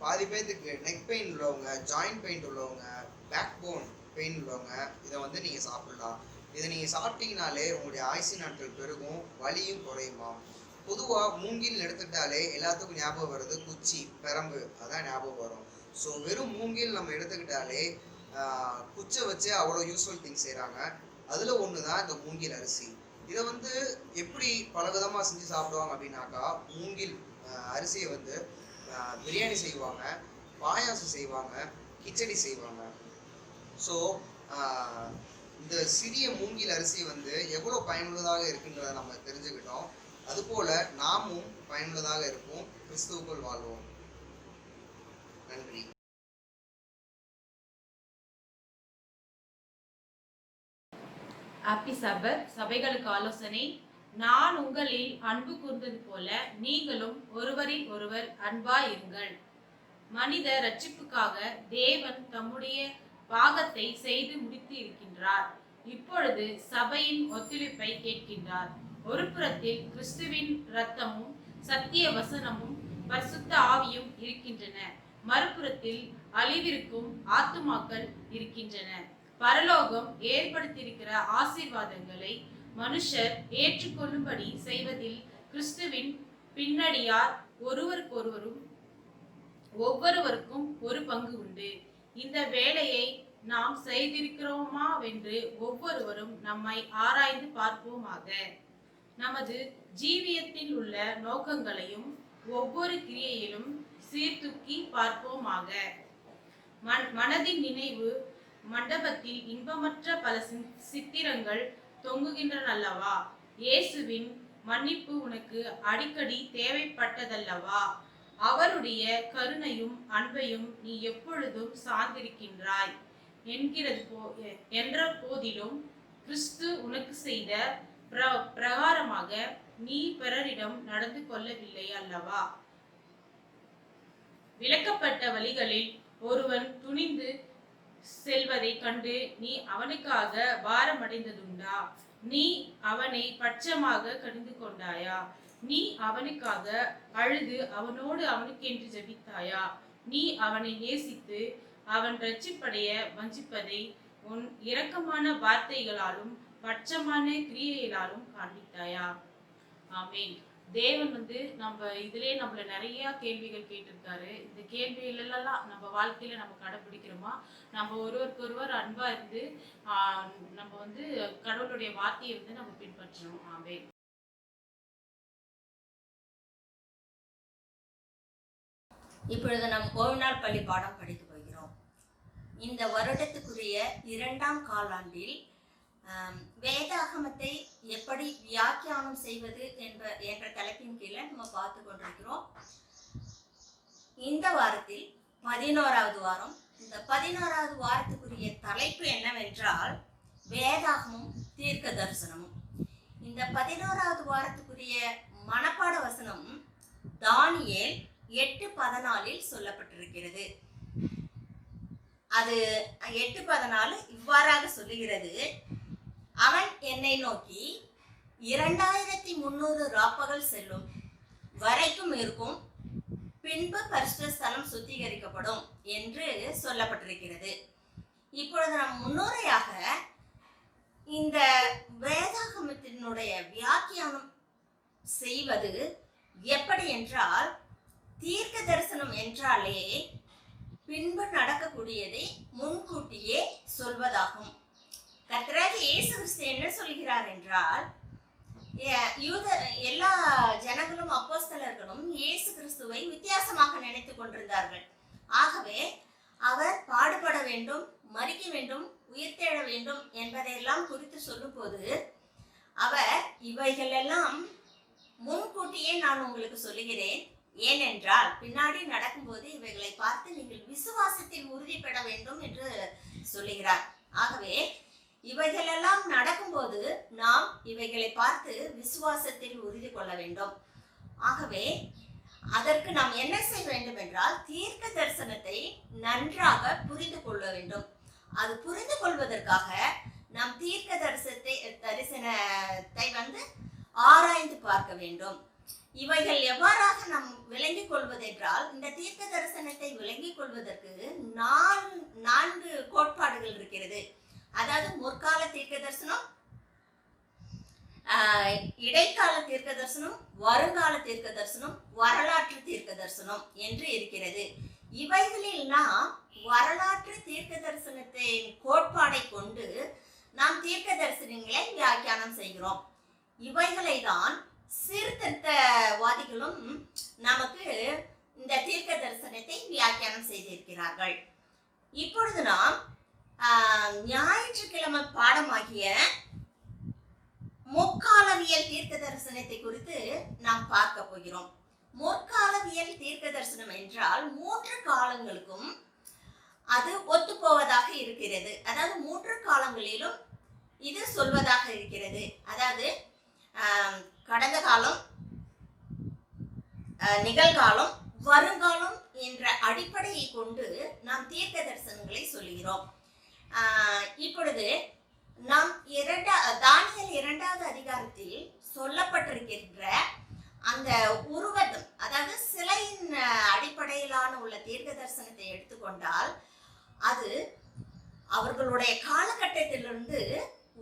பாதி பேர்த்துக்கு நெக் பெயின் உள்ளவங்க, ஜாயிண்ட் பெயின் உள்ளவங்க, பேக் போன் பெயின் உள்ளவங்க இதை வந்து நீங்கள் சாப்பிட்லாம். இதை நீங்கள் சாப்பிட்டீங்கனாலே உங்களுடைய ஆயுசு நாட்கள் பெருகும், வலியும் குறையுமா. பொதுவாக மூங்கில் எடுத்துக்கிட்டாலே எல்லாத்துக்கும் ஞாபகம் வருது குச்சி, பெரம்பு, அதான் ஞாபகம் வரும். ஸோ வெறும் மூங்கில் நம்ம எடுத்துக்கிட்டாலே குச்சை வச்சு அவ்வளோ யூஸ்ஃபுல் திங்ஸ் செய்கிறாங்க. அதில் ஒன்று தான் இந்த மூங்கில் அரிசி. இதை வந்து எப்படி பல விதமாக செஞ்சு சாப்பிடுவாங்க அப்படின்னாக்கா, மூங்கில் அரிசியை வந்து பிரியாணி செய்வாங்க, பாயாசம் செய்வாங்க, கிச்சடி செய்வாங்க. ஸோ இந்த சிறிய மூங்கில் அரிசி வந்து எவ்வளோ பயனுள்ளதாக இருக்குன்றதை நம்ம தெரிஞ்சுக்கிட்டோம். அதுபோல் நாமும் பயனுள்ளதாக இருப்போம். கிறிஸ்துவுக்குள் வாழ்வோம். நன்றி. ஹாப்பி சபத். சபைகளுக்கு ஆலோசனை. நான் உங்களில் அன்பு கூர்ந்தது போல நீங்களும் ஒருவரில் ஒருவர் அன்பாய் இருங்கள். மனித ரட்சிப்புக்காக தேவன் தம்முடைய பாகத்தை செய்து முடித்து இருக்கின்றார். இப்பொழுது சபையின் ஒத்துழைப்பை கேட்கின்றார். ஒரு புறத்தில் கிறிஸ்துவின் இரத்தமும் சத்திய வசனமும் பரிசுத்த ஆவியும் இருக்கின்றன. மறுபுறத்தில் அழிவிற்கும் ஆத்துமாக்கள் இருக்கின்றன. பரலோகம் ஏற்படுத்தியிருக்கிற ஆசீர்வாதங்களை மனுஷர் ஏற்றுக்கொள்ளும்படி செய்வதில் கிறிஸ்துவின் பின்னடியார் ஒவ்வொருவருக்கும் ஒரு பங்கு உண்டு. இந்த வேலையை நாம் செய்திருக்கிறோமாவென்று ஒவ்வொருவரும் நம்மை ஆராய்ந்து பார்ப்போமாக. நமது ஜீவியத்தில் உள்ள நோக்கங்களையும் ஒவ்வொரு கிரியையிலும் சீர்தூக்கி பார்ப்போமாக. மனதின் நினைவு மண்டபத்தில் இன்பமற்ற பல சித்திரங்கள் தொங்குகின்றனல்லவா? இயேசுவின் மன்னிப்பு உனக்கு அடிக்கடி தேவைப்பட்டதல்லவா? அவருடைய கருணையும் அன்பையும் நீ எப்பொழுதும் சார்ந்திருக்கின்றாய் என்ற போதிலும் கிறிஸ்து உனக்கு செய்த பிரகாரமாக நீ பிறரிடம் நடந்து கொள்ளவில்லை அல்லவா? விளக்கப்பட்ட வழிகளில் ஒருவன் துணிந்து செல்வதை கண்டு நீ அவனுக்காக பாரமடைந்ததுண்டா? நீ அவனை பட்சமாக கடிந்து கொண்டாயா? நீ அவனுக்காக அழுது அவனுக்கென்று ஜெபித்தாயா? நீ அவனை நேசித்து அவன் ரட்சிப்படைய வஞ்சிப்பதை உன் இரக்கமான வார்த்தைகளாலும் பட்சமான கிரியைகளாலும் காண்பித்தாயா? ஆமேன். தேவன் நம்ம இதுலயே நம்மள நிறைய கேள்விகள் கேட்டிருக்காரு. இந்த கேள்விகளெல்லாம் நம்ம வாழ்க்கையில நம்ம கடைபிடிக்கிறோமா? நம்ம ஒருவருக்கு ஒருவர் அன்பா இருந்து நம்ம கடவுளுடைய வார்த்தையை நம்ம பின்பற்றணும். ஆமேன். இப்பொழுது நாம் ஓய்வுநாள் பள்ளி பாடம் படித்து போகிறோம். இந்த வருடத்துக்குரிய 2ஆம் காலாண்டில் வேதாகமத்தை எப்படி வியாக்கியானம் செய்வது என்ற தலைப்பின் கீழே நம்ம பார்த்து கொண்டிருக்கிறோம். இந்த வாரத்தில் 11வது வாரம். இந்த 11வது வாரத்துக்குரிய தலைப்பு என்னவென்றால் வேதாகமும் தீர்க்க தரிசனமும். இந்த 11வது வாரத்துக்குரிய மனப்பாட வசனம் தானியேல் 8:14 சொல்லப்பட்டிருக்கிறது. அது 8:14 இவ்வாறாக சொல்லுகிறது: அவன் என்னை நோக்கி 2300 ராப்பகல் செல்லும் வரைக்கும் இருக்கும், பின்பு பரிசுத்த ஸ்தலம் சுத்திகரிக்கப்படும் என்று சொல்லப்பட்டிருக்கிறது. இப்பொழுது நாம் முன்னுரையாக இந்த வேதாகமத்தினுடைய வியாக்கியானம் செய்வது எப்படி என்றால், தீர்க்க தரிசனம் என்றாலே பின்பு நடக்கக்கூடியதை முன்கூட்டியே சொல்வதாகும். கர்த்தராகிய இயேசு கிறிஸ்து என்ன சொல்கிறார் என்றால், எல்லா ஜனங்களும் அப்போஸ்தலர்களும் வித்தியாசமாக நினைத்து கொண்டிருந்தார்கள். ஆகவே அவர் பாடுபட வேண்டும், மரிக்க வேண்டும், உயிர்த்தெழ வேண்டும் என்பதையெல்லாம் குறித்து சொல்லும் போது அவர் இவைகளெல்லாம் முன்கூட்டியே நான் உங்களுக்கு சொல்லுகிறேன், ஏனென்றால் பின்னாடி நடக்கும்போது இவைகளை பார்த்து நீங்கள் விசுவாசத்தில் உறுதி பெற வேண்டும் என்று சொல்லுகிறார். ஆகவே இவைகளெல்லாம் நடக்கும்போது நாம் இவைகளை பார்த்து விசுவாசத்தில் உறுதி கொள்ள வேண்டும். ஆகவே அதற்கு நாம் என்ன செய்ய வேண்டும் என்றால் தீர்க்க தரிசனத்தை நன்றாக புரிந்து கொள்ள வேண்டும். அது புரிந்து கொள்வதற்காக நாம் தீர்க்க தரிசனத்தை ஆராய்ந்து பார்க்க வேண்டும். இவைகள் எவ்வாறாக நாம் விளங்கிக் கொள்வதென்றால், இந்த தீர்க்க தரிசனத்தை விளங்கிக் கொள்வதற்கு 4 கோட்பாடுகள் இருக்கிறது. அதாவது முற்கால தீர்க்க தரிசனம், இடைக்கால தீர்க்க தரிசனம், வருங்கால தீர்க்க தரிசனம், வரலாற்று தீர்க்க தரிசனம் என்று இருக்கிறது. இவைகளில் நாம் வரலாற்று தீர்க்க தரிசனத்தின் கோட்பாடை கொண்டு நாம் தீர்க்க தரிசனங்களை வியாக்கியானம் செய்கிறோம். இவைகளை தான் சீர்திருத்தவாதிகளும் நமக்கு இந்த தீர்க்க தரிசனத்தை வியாக்கியானம் செய்திருக்கிறார்கள். இப்பொழுது நாம் ஞாயிற்றுக்கிழமை பாடமாகிய முற்காலவியல் தீர்க்க தரிசனத்தை குறித்து நாம் பார்க்க போகிறோம். முற்காலவியல் தீர்க்க தரிசனம் என்றால் 3 காலங்களுக்கும் அது ஒத்துப்போவதாக இருக்கிறது. அதாவது 3 காலங்களிலும் இது சொல்வதாக இருக்கிறது. அதாவது கடந்த காலம், நிகழ்காலம், வருங்காலம் என்ற அடிப்படையை கொண்டு நாம் தீர்க்க தரிசனங்களை சொல்லுகிறோம். இப்பொழுது நாம் தானியேல் 2வது அதிகாரத்தில் சொல்லப்பட்டிருக்கின்ற அந்த உருவத்தம், அதாவது சிலையின் அடிப்படையிலான உள்ள தீர்க்க தரிசனத்தை எடுத்துக்கொண்டால் அது அவர்களுடைய காலகட்டத்திலிருந்து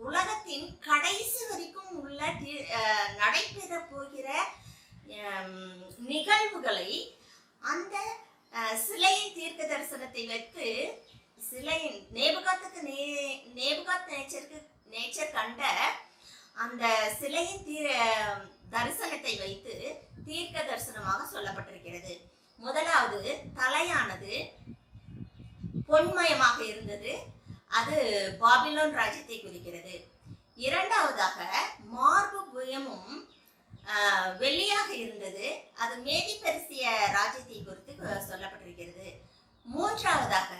உலகத்தின் கடைசி வரைக்கும் உள்ள நடைபெற போகிற நிகழ்வுகளை அந்த சிலையின் தீர்க்க தரிசனத்தை வைத்து சிலையின் நேபுகாத் நேச்சர் கண்ட அந்த சிலையின் தரிசனத்தை வைத்து தீர்க்க தரிசனமாக சொல்லப்பட்டிருக்கிறது. முதலாவது, தலையானது பொன்மயமாக இருந்தது, அது பாபிலோன் ராஜ்யத்தை குறிக்கிறது. இரண்டாவதாக, மார்பு புயமும் வெள்ளியாக இருந்தது, அது மேதி பெர்சிய ராஜ்யத்தை குறித்து சொல்லப்பட்டிருக்கிறது. மூன்றாவதாக,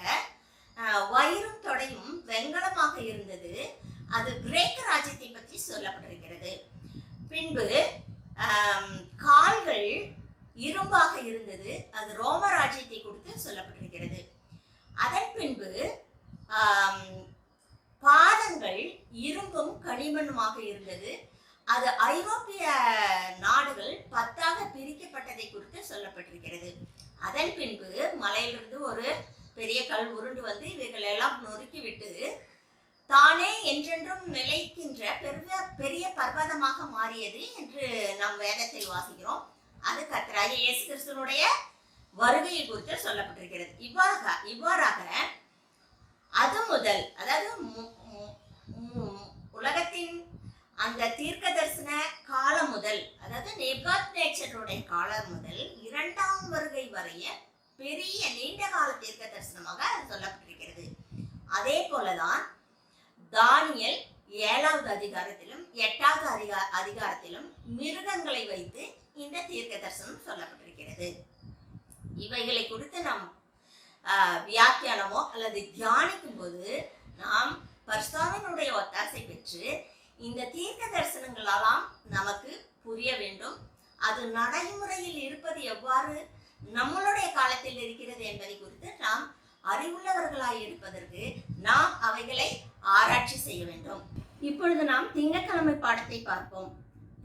வயிறும் தொடையும் வெண்கலமாக இருந்தது, அது கிரேக்க ராஜ்யத்தை பற்றி சொல்லப்பட்டிருக்கிறது. பின்பு கால்கள் இரும்பாக இருந்தது, அது ரோம ராஜ்யத்தை குறித்து சொல்லப்பட்டிருக்கிறது. அதன் பின்பு பாதங்கள் இரும்பும் களிமண்ணுமாக இருந்தது, அது ஐரோப்பிய நாடுகள் 10ஆக பிரிக்கப்பட்டதை குறித்து சொல்லப்பட்டிருக்கிறது. அதன் பின்பு மலையிலிருந்து ஒரு பெரிய கல் உருண்டு வந்து இவைகள் எல்லாம் நொறுக்கி விட்டு தானே என்றென்றும் நிலைக்கின்ற பெரிய பர்வதமாக மாறியது என்று நாம் வேதத்தில் வாசிக்கிறோம். அது கர்த்தராகிய இயேசு கிறிஸ்துவினுடைய வருகையை குறித்து சொல்லப்பட்டிருக்கிறது. இவ்வாறாக அது முதல், அதாவது உலகத்தின் அந்த தீர்க்க தரிசன காலம் முதல், அதாவது நேபுகாத் நேச்சருடைய காலம் முதல் 2ஆம் வருகை வரைய பெரிய நீண்ட கால தீர்க்க தரிசனமாக சொல்லப்பட்டிருக்கிறது. அதே போலதான் தானியேல் 7வது அதிகாரத்திலும் 8வது அதிகாரத்திலும் மிருகங்களை வைத்து இந்த தீர்க்க தரிசனம் சொல்லப்பட்டிருக்கிறது. இவைகளை குறித்து நாம் வியாக்கியானமோ அல்லது தியானிக்கும் போது நாம் பரிசுத்தாவினுடைய ஒத்தாசை பெற்று இந்த தீர்க்க தரிசனங்களெல்லாம் நமக்கு புரிய வேண்டும். அது நடைமுறையில் இருப்பது எவ்வாறு நம்மளுடைய காலத்தில் இருக்கிறது என்பதை குறித்து நாம் அறிவுள்ளவர்களாய் இருப்பதற்கு நாம் அவைகளை ஆராய்ச்சி செய்ய வேண்டும். இப்பொழுது நாம் திங்கட்கிழமை பாடத்தை பார்ப்போம்.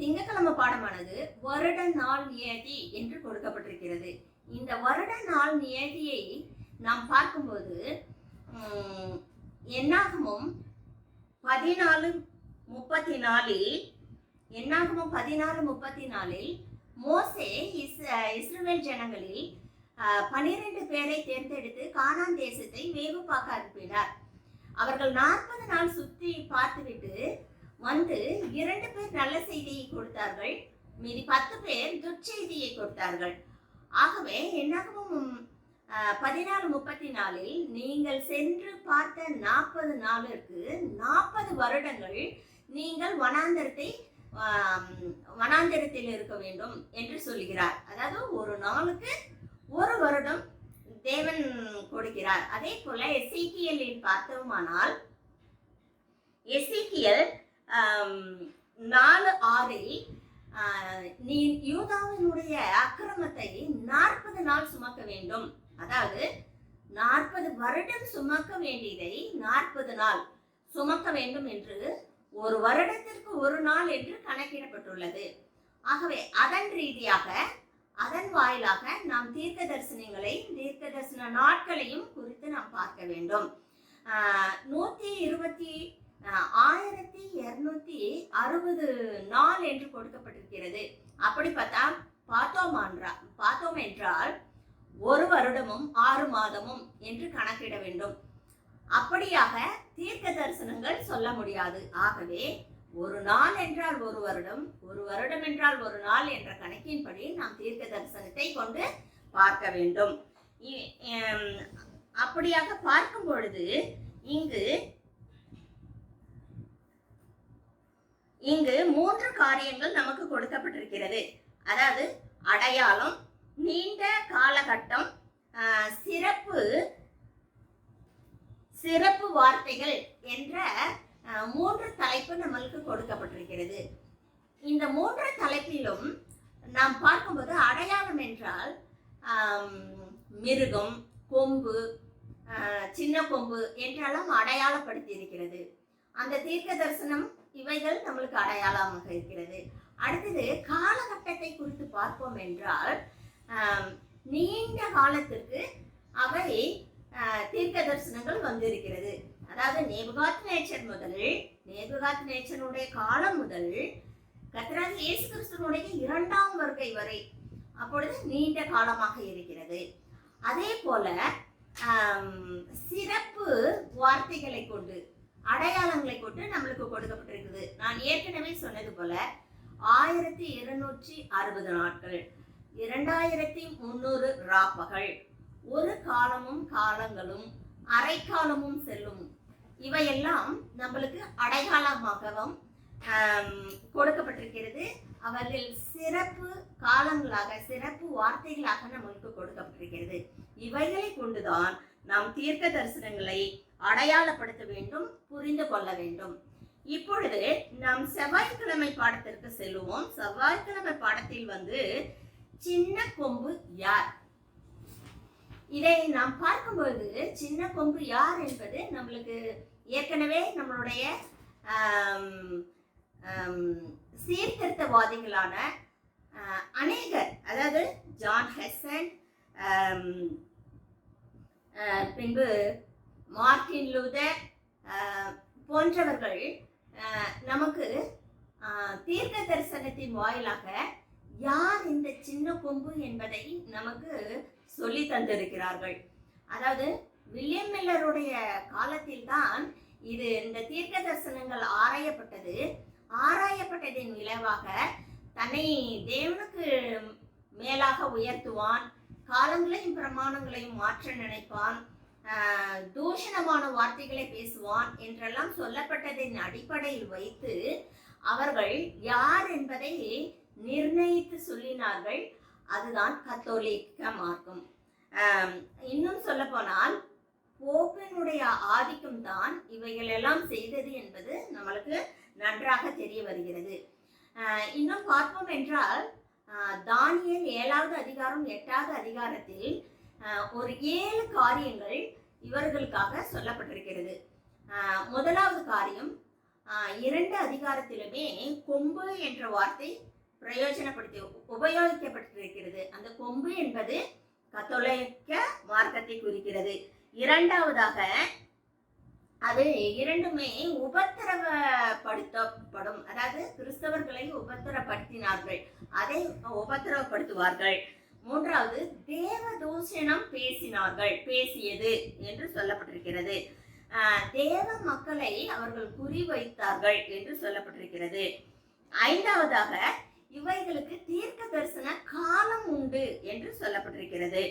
திங்கட்கிழமை பாடமானது வருட நாள் நியதி என்று கொடுக்கப்பட்டிருக்கிறது. இந்த வருட நாள் நியதியை நாம் பார்க்கும்போது என்னாகமும் 14:34 மோசே இஸ்ரவேல் ஜனங்களில் 12 பேரை தேர்ந்தெடுத்து கானான் தேசத்தை வேவு பார்க்க அனுப்பினார். அவர்கள் 40 நாள் சுற்றி பார்த்துவிட்டு வந்து 2 பேர் நல்ல செய்தியை கொடுத்தார்கள், மீதி 10 பேர் துர்ச்செய்தியை கொடுத்தார்கள். ஆகவே என்னாகவும் 14:34 நீங்கள் சென்று பார்த்த 40 நாளுக்கு 40 வருடங்கள் நீங்கள் வனாந்தரத்தில் இருக்க வேண்டும் என்று சொல்கிறார். அதாவது ஒரு நாளுக்கு ஒரு வருடம் தேவன் கொடுக்கிறார். அதே போல எசேக்கியலில் பார்த்தோமானால் எசேக்கியல் 4:6 நீ யூதாவினுடைய அக்கிரமத்தை 40 நாள் சுமக்க வேண்டும். அதாவது 40 வருடம் சுமக்க வேண்டியதை 40 நாள் சுமக்க வேண்டும் என்று ஒரு வருடத்திற்கு ஒரு நாள் என்று கணக்கிடப்பட்டுள்ளது. ஆகவே அதன் ரீதியாக அதன் வாயிலாக நாம் தீர்க்க தரிசன நாட்களையும் குறித்து நாம் பார்க்க வேண்டும். 1260 நாள் என்று கொடுக்கப்பட்டிருக்கிறது. அப்படி பார்த்தோம் என்றால் ஒரு வருடமும் 6 மாதமும் என்று கணக்கிட வேண்டும். அப்படியாக தீர்க்க தரிசனங்கள் சொல்ல முடியாது. ஆகவே ஒரு நாள் என்றால் ஒரு வருடம், ஒரு வருடம் என்றால் ஒரு நாள் என்ற கணக்கின்படி நாம் தீர்க்க தரிசனத்தை கொண்டு பார்க்க வேண்டும். அப்படியாக பார்க்கும் பொழுது இங்கு 3 காரியங்கள் நமக்கு கொடுக்கப்பட்டிருக்கிறது. அதாவது அடையாளம், நீண்ட காலகட்டம், சிறப்பு வார்த்தைகள் என்ற 3 தலைப்பு நம்மளுக்கு கொடுக்கப்பட்டிருக்கிறது. இந்த 3 தலைப்பிலும் நாம் பார்க்கும்போது அடையாளம் என்றால் மிருகம், கொம்பு, சின்ன கொம்பு என்றெல்லாம் அடையாளப்படுத்தி இருக்கிறது. அந்த தீர்க்க தரிசனம் இவைகள் நம்மளுக்கு அடையாளமாக இருக்கிறது. அடுத்தது காலகட்டத்தை குறித்து பார்ப்போம் என்றால் நீண்ட காலத்திற்கு அவை தீர்க்க தரிசனங்கள் வந்திருக்கிறது. அதாவது நேபுகாத்நேச்சருடைய காலம் முதல் கர்த்தராகிய இயேசு கிறிஸ்துவினுடைய 2ஆம் வருகை வரை அப்பொழுது நீண்ட காலமாக இருக்கிறது. அதே போல சிறப்பு வார்த்தைகளை கொண்டு, அடையாளங்களை கொண்டு நம்மளுக்கு கொடுக்கப்பட்டிருக்குது. நான் ஏற்கனவே சொன்னது போல 1260 நாட்கள், 2300 ராப்பகல், ஒரு காலங்களும் அரை காலமும் செல்லும், இவையெல்லாம் நம்மளுக்கு அடையாளமாகவும் கொடுக்கப்பட்டிருக்கிறது. அவர்கள் சிறப்பு காலங்களாக, சிறப்பு வார்த்தைகளாக நம்மளுக்கு கொடுக்கப்பட்டிருக்கிறது. இவைகளை கொண்டுதான் நாம் தீர்க்க தரிசனங்களை அடையாளப்படுத்த வேண்டும், புரிந்து கொள்ள வேண்டும். இப்பொழுது நாம் செவ்வாய்க்கிழமை பாடத்திற்கு செல்லுவோம். செவ்வாய்க்கிழமை பாடத்தில் சின்ன கொம்பு யார்? இதை நாம் பார்க்கும்போது சின்ன கொம்பு யார் என்பது நம்மளுக்கு ஏற்கனவே நம்மளுடைய சீர்திருத்தவாதிகளான அநேகர், அதாவது ஜான் ஹெசன், பின்பு மார்ட்டின் லூதர் போன்றவர்கள் நமக்கு தீர்க்க தரிசனத்தின் வாயிலாக யார் இந்த சின்ன கொம்பு என்பதை நமக்கு சொல்லி தந்திருக்கிறார்கள். அதாவது வில்லியம் மில்லருடைய காலத்தில் தான் இந்த தீர்க்க தரிசனங்கள் ஆராயப்பட்டதின் விளைவாக தன்னை தேவனுக்கு மேலாக உயர்த்துவான், காலங்களையும் பிரமாணங்களையும் மாற்ற நினைப்பான், தூஷணமான வார்த்தைகளை பேசுவான் என்றெல்லாம் சொல்லப்பட்டதின் அடிப்படையில் வைத்து அவர்கள் யார் என்பதை நிர்ணயித்து சொல்லினார்கள். அதுதான் கத்தோலிக்க மார்க்கம். இன்னும் சொல்ல போனால் போப்பினுடைய ஆதிக்கம் தான் இவைகள் எல்லாம் செய்தது என்பது நம்மளுக்கு நன்றாக தெரிய வருகிறது. இன்னும் பார்ப்போம் என்றால் தானியேல் 7வது அதிகாரம் 8வது அதிகாரத்தில் ஒரு 7 காரியங்கள் இவர்களுக்காக சொல்லப்பட்டிருக்கிறது. முதலாவது காரியம், 2 அதிகாரத்திலுமே கொம்பு என்ற வார்த்தை உபயோகிக்கப்பட்டிருக்கிறது. அந்த கொம்பு என்பது கத்தோலிக்க மார்க்கத்தை குறிக்கிறது. இரண்டாவதாக அது இரண்டுமே உபத்திரவப்படுத்தப்படும், அதாவது கிறிஸ்தவர்களை உபத்திரப்படுத்தினார்கள், அதை உபத்திரவப்படுத்துவார்கள். மூன்றாவது தேவ தூஷணம் பேசியது என்று சொல்லப்பட்டிருக்கிறது. தேவ மக்களை அவர்கள் குறிவைத்தார்கள் என்று சொல்லப்பட்டிருக்கிறது. ஐந்தாவதாக இவைகளுக்கு தீர்க்க தரிசன காலம் உண்டு உண்டு என்று சொல்லப்பட்டிருக்கிறது.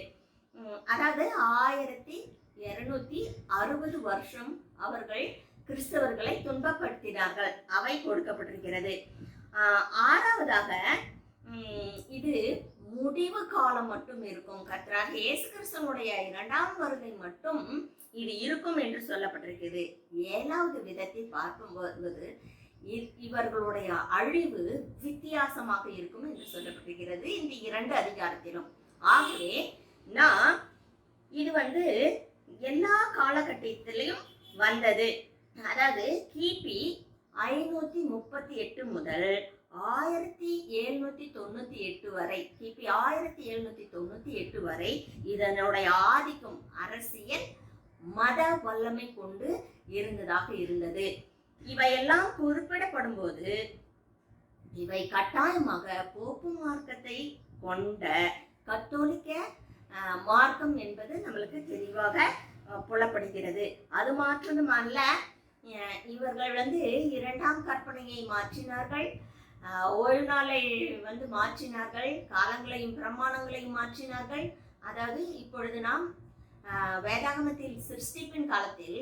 அதாவது 1260 வருஷம் அவர்கள் கிறிஸ்தவர்களை துன்பப்படுத்தினார்கள். அவை கொடுக்கப்பட்டிருக்கிறது. ஆறாவதாக இது முடிவு காலம் மட்டும் இருக்கும். கர்த்தராகிய இயேசு கிறிஸ்துவனுடைய 2ஆம் வருகை மட்டும் இது இருக்கும் என்று சொல்லப்பட்டிருக்கிறது. 7வது விதத்தை பார்க்கும்போது இவர்களுடைய அழிவு வித்தியாசமாக இருக்கும் என்று சொல்லப்பட்டிருக்கிறது இந்த 2 அதிகாரத்திலும். ஆகவே நான் இது எல்லா காலகட்டத்திலையும் வந்தது. அதாவது கிபி 538 முதல் 1798 வரை, கிபி 1798 வரை இதனுடைய ஆதிக்கம் அரசியல் மத வல்லமை கொண்டு இருந்ததாக இருந்தது. இவையெல்லாம் குறிப்பிடப்படும் போது இவை கட்டாயமாக போப்பு மார்க்கத்தை கொண்ட கத்தோலிக்க மார்க்கம் என்பது நம்மளுக்கு தெளிவாக புலப்படுகிறது. அது மாற்றமல்ல, இவர்கள் 2ஆம் கற்பனையை மாற்றினார்கள், ஓய்வு நாளை மாற்றினார்கள், காலங்களையும் பிரமாணங்களையும் மாற்றினார்கள். அதாவது இப்பொழுது நாம் வேதாகமத்தில் சிருஷ்டிப்பின் காலத்தில்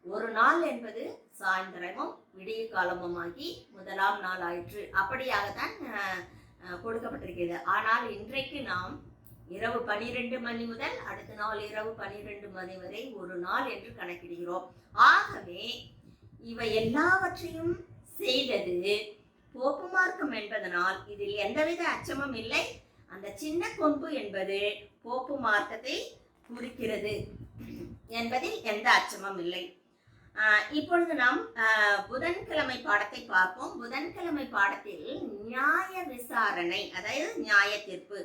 ஒரு நாள் என்பது சாயந்தரமும் விடிய காலமுமாகி 1ஆம் நாள் ஆயிற்று. அப்படியாகத்தான் கொடுக்கப்பட்டிருக்கிறது. ஆனால் இன்றைக்கு நாம் இரவு 12 மணி முதல் அடுத்த நாள் இரவு 12 மணி வரை ஒரு நாள் என்று கணக்கிடுகிறோம். ஆகவே இவை எல்லாவற்றையும் செய்தது போப்பு மார்க்கம் என்பதனால் இதில் எந்தவித அச்சமும் இல்லை. அந்த சின்ன கொம்பு என்பது போப்பு மார்க்கத்தை குறிக்கிறது என்பதில் எந்த அச்சமும் இல்லை. இப்பொழுது நாம் புதன்கிழமை பாடத்தை பார்ப்போம். புதன்கிழமை பாடத்தில் நியாய விசாரணை, அதாவது நியாய தீர்ப்பு,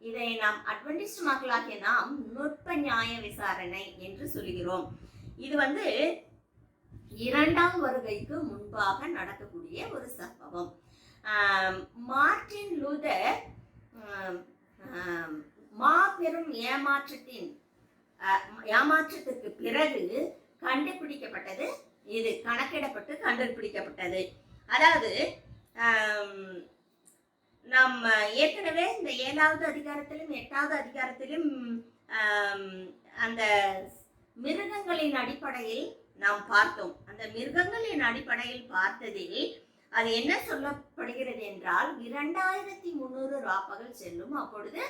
இதை நாம் அட்வென்டிஸ்ட் மக்களாகிய நாம் நுட்ப நியாய விசாரணை என்று சொல்கிறோம். இது 2ஆம் வருகைக்கு முன்பாக நடக்கக்கூடிய ஒரு சம்பவம். மார்ட்டின் லூதர் மாபெரும் ஏமாற்றத்திற்கு பிறகு கண்டுபிடிக்கப்பட்டது. இது கணக்கிடப்பட்டு கண்டுபிடிக்கப்பட்டது. அதாவது நம்ம ஏற்கனவே இந்த 7வது அதிகாரத்திலும் 8வது அதிகாரத்திலும் அந்த மிருகங்களின் அடிப்படையில் நாம் பார்த்தோம். அந்த மிருகங்களின் அடிப்படையில் பார்த்ததில் அது என்ன சொல்லப்படுகிறது என்றால் 2300 ராப்பகல் செல்லும். அப்பொழுது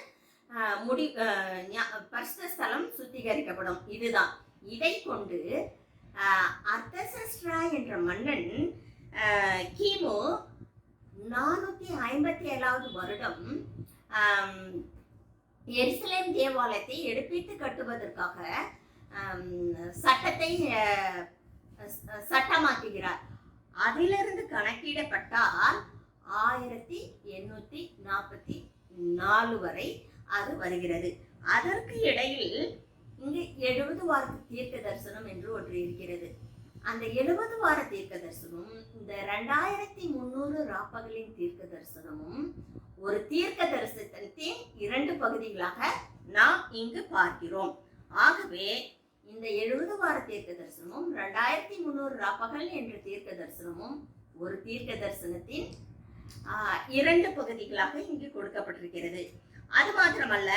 பரிசுத்த ஸ்தலம் சுத்திகரிக்கப்படும். இதுதான். இதை கொண்டு அர்தசஷ்டா என்ற மன்னன் கிமு 457வது வருடம் எருசலேம் தேவாலயத்தை எடுப்பித்து கட்டுவதற்காக சட்டத்தை சட்டமாக்குகிறார். அதிலிருந்து கணக்கிடப்பட்டால் 1844 வரை அது வருகிறது. அதற்கு இடையில் இங்கு 70 வார தீர்க்க தரிசனம் என்று ஒன்று இருக்கிறது. அந்த 70 வார தீர்க்க தரிசனமும் இந்த 2300 ராப்பகலின் தீர்க்க தரிசனமும் ஒரு தீர்க்க தரிசனத்தின் 2 பகுதிகளாக நாம் இங்கு பார்க்கிறோம். ஆகவே இந்த 70 வார தீர்க்க தரிசனமும் 2300 ராப்பகல் என்ற தீர்க்க தரிசனமும் ஒரு தீர்க்க தரிசனத்தின் 2 பகுதிகளாக இங்கு கொடுக்கப்பட்டிருக்கிறது. அது மாத்திரமல்ல,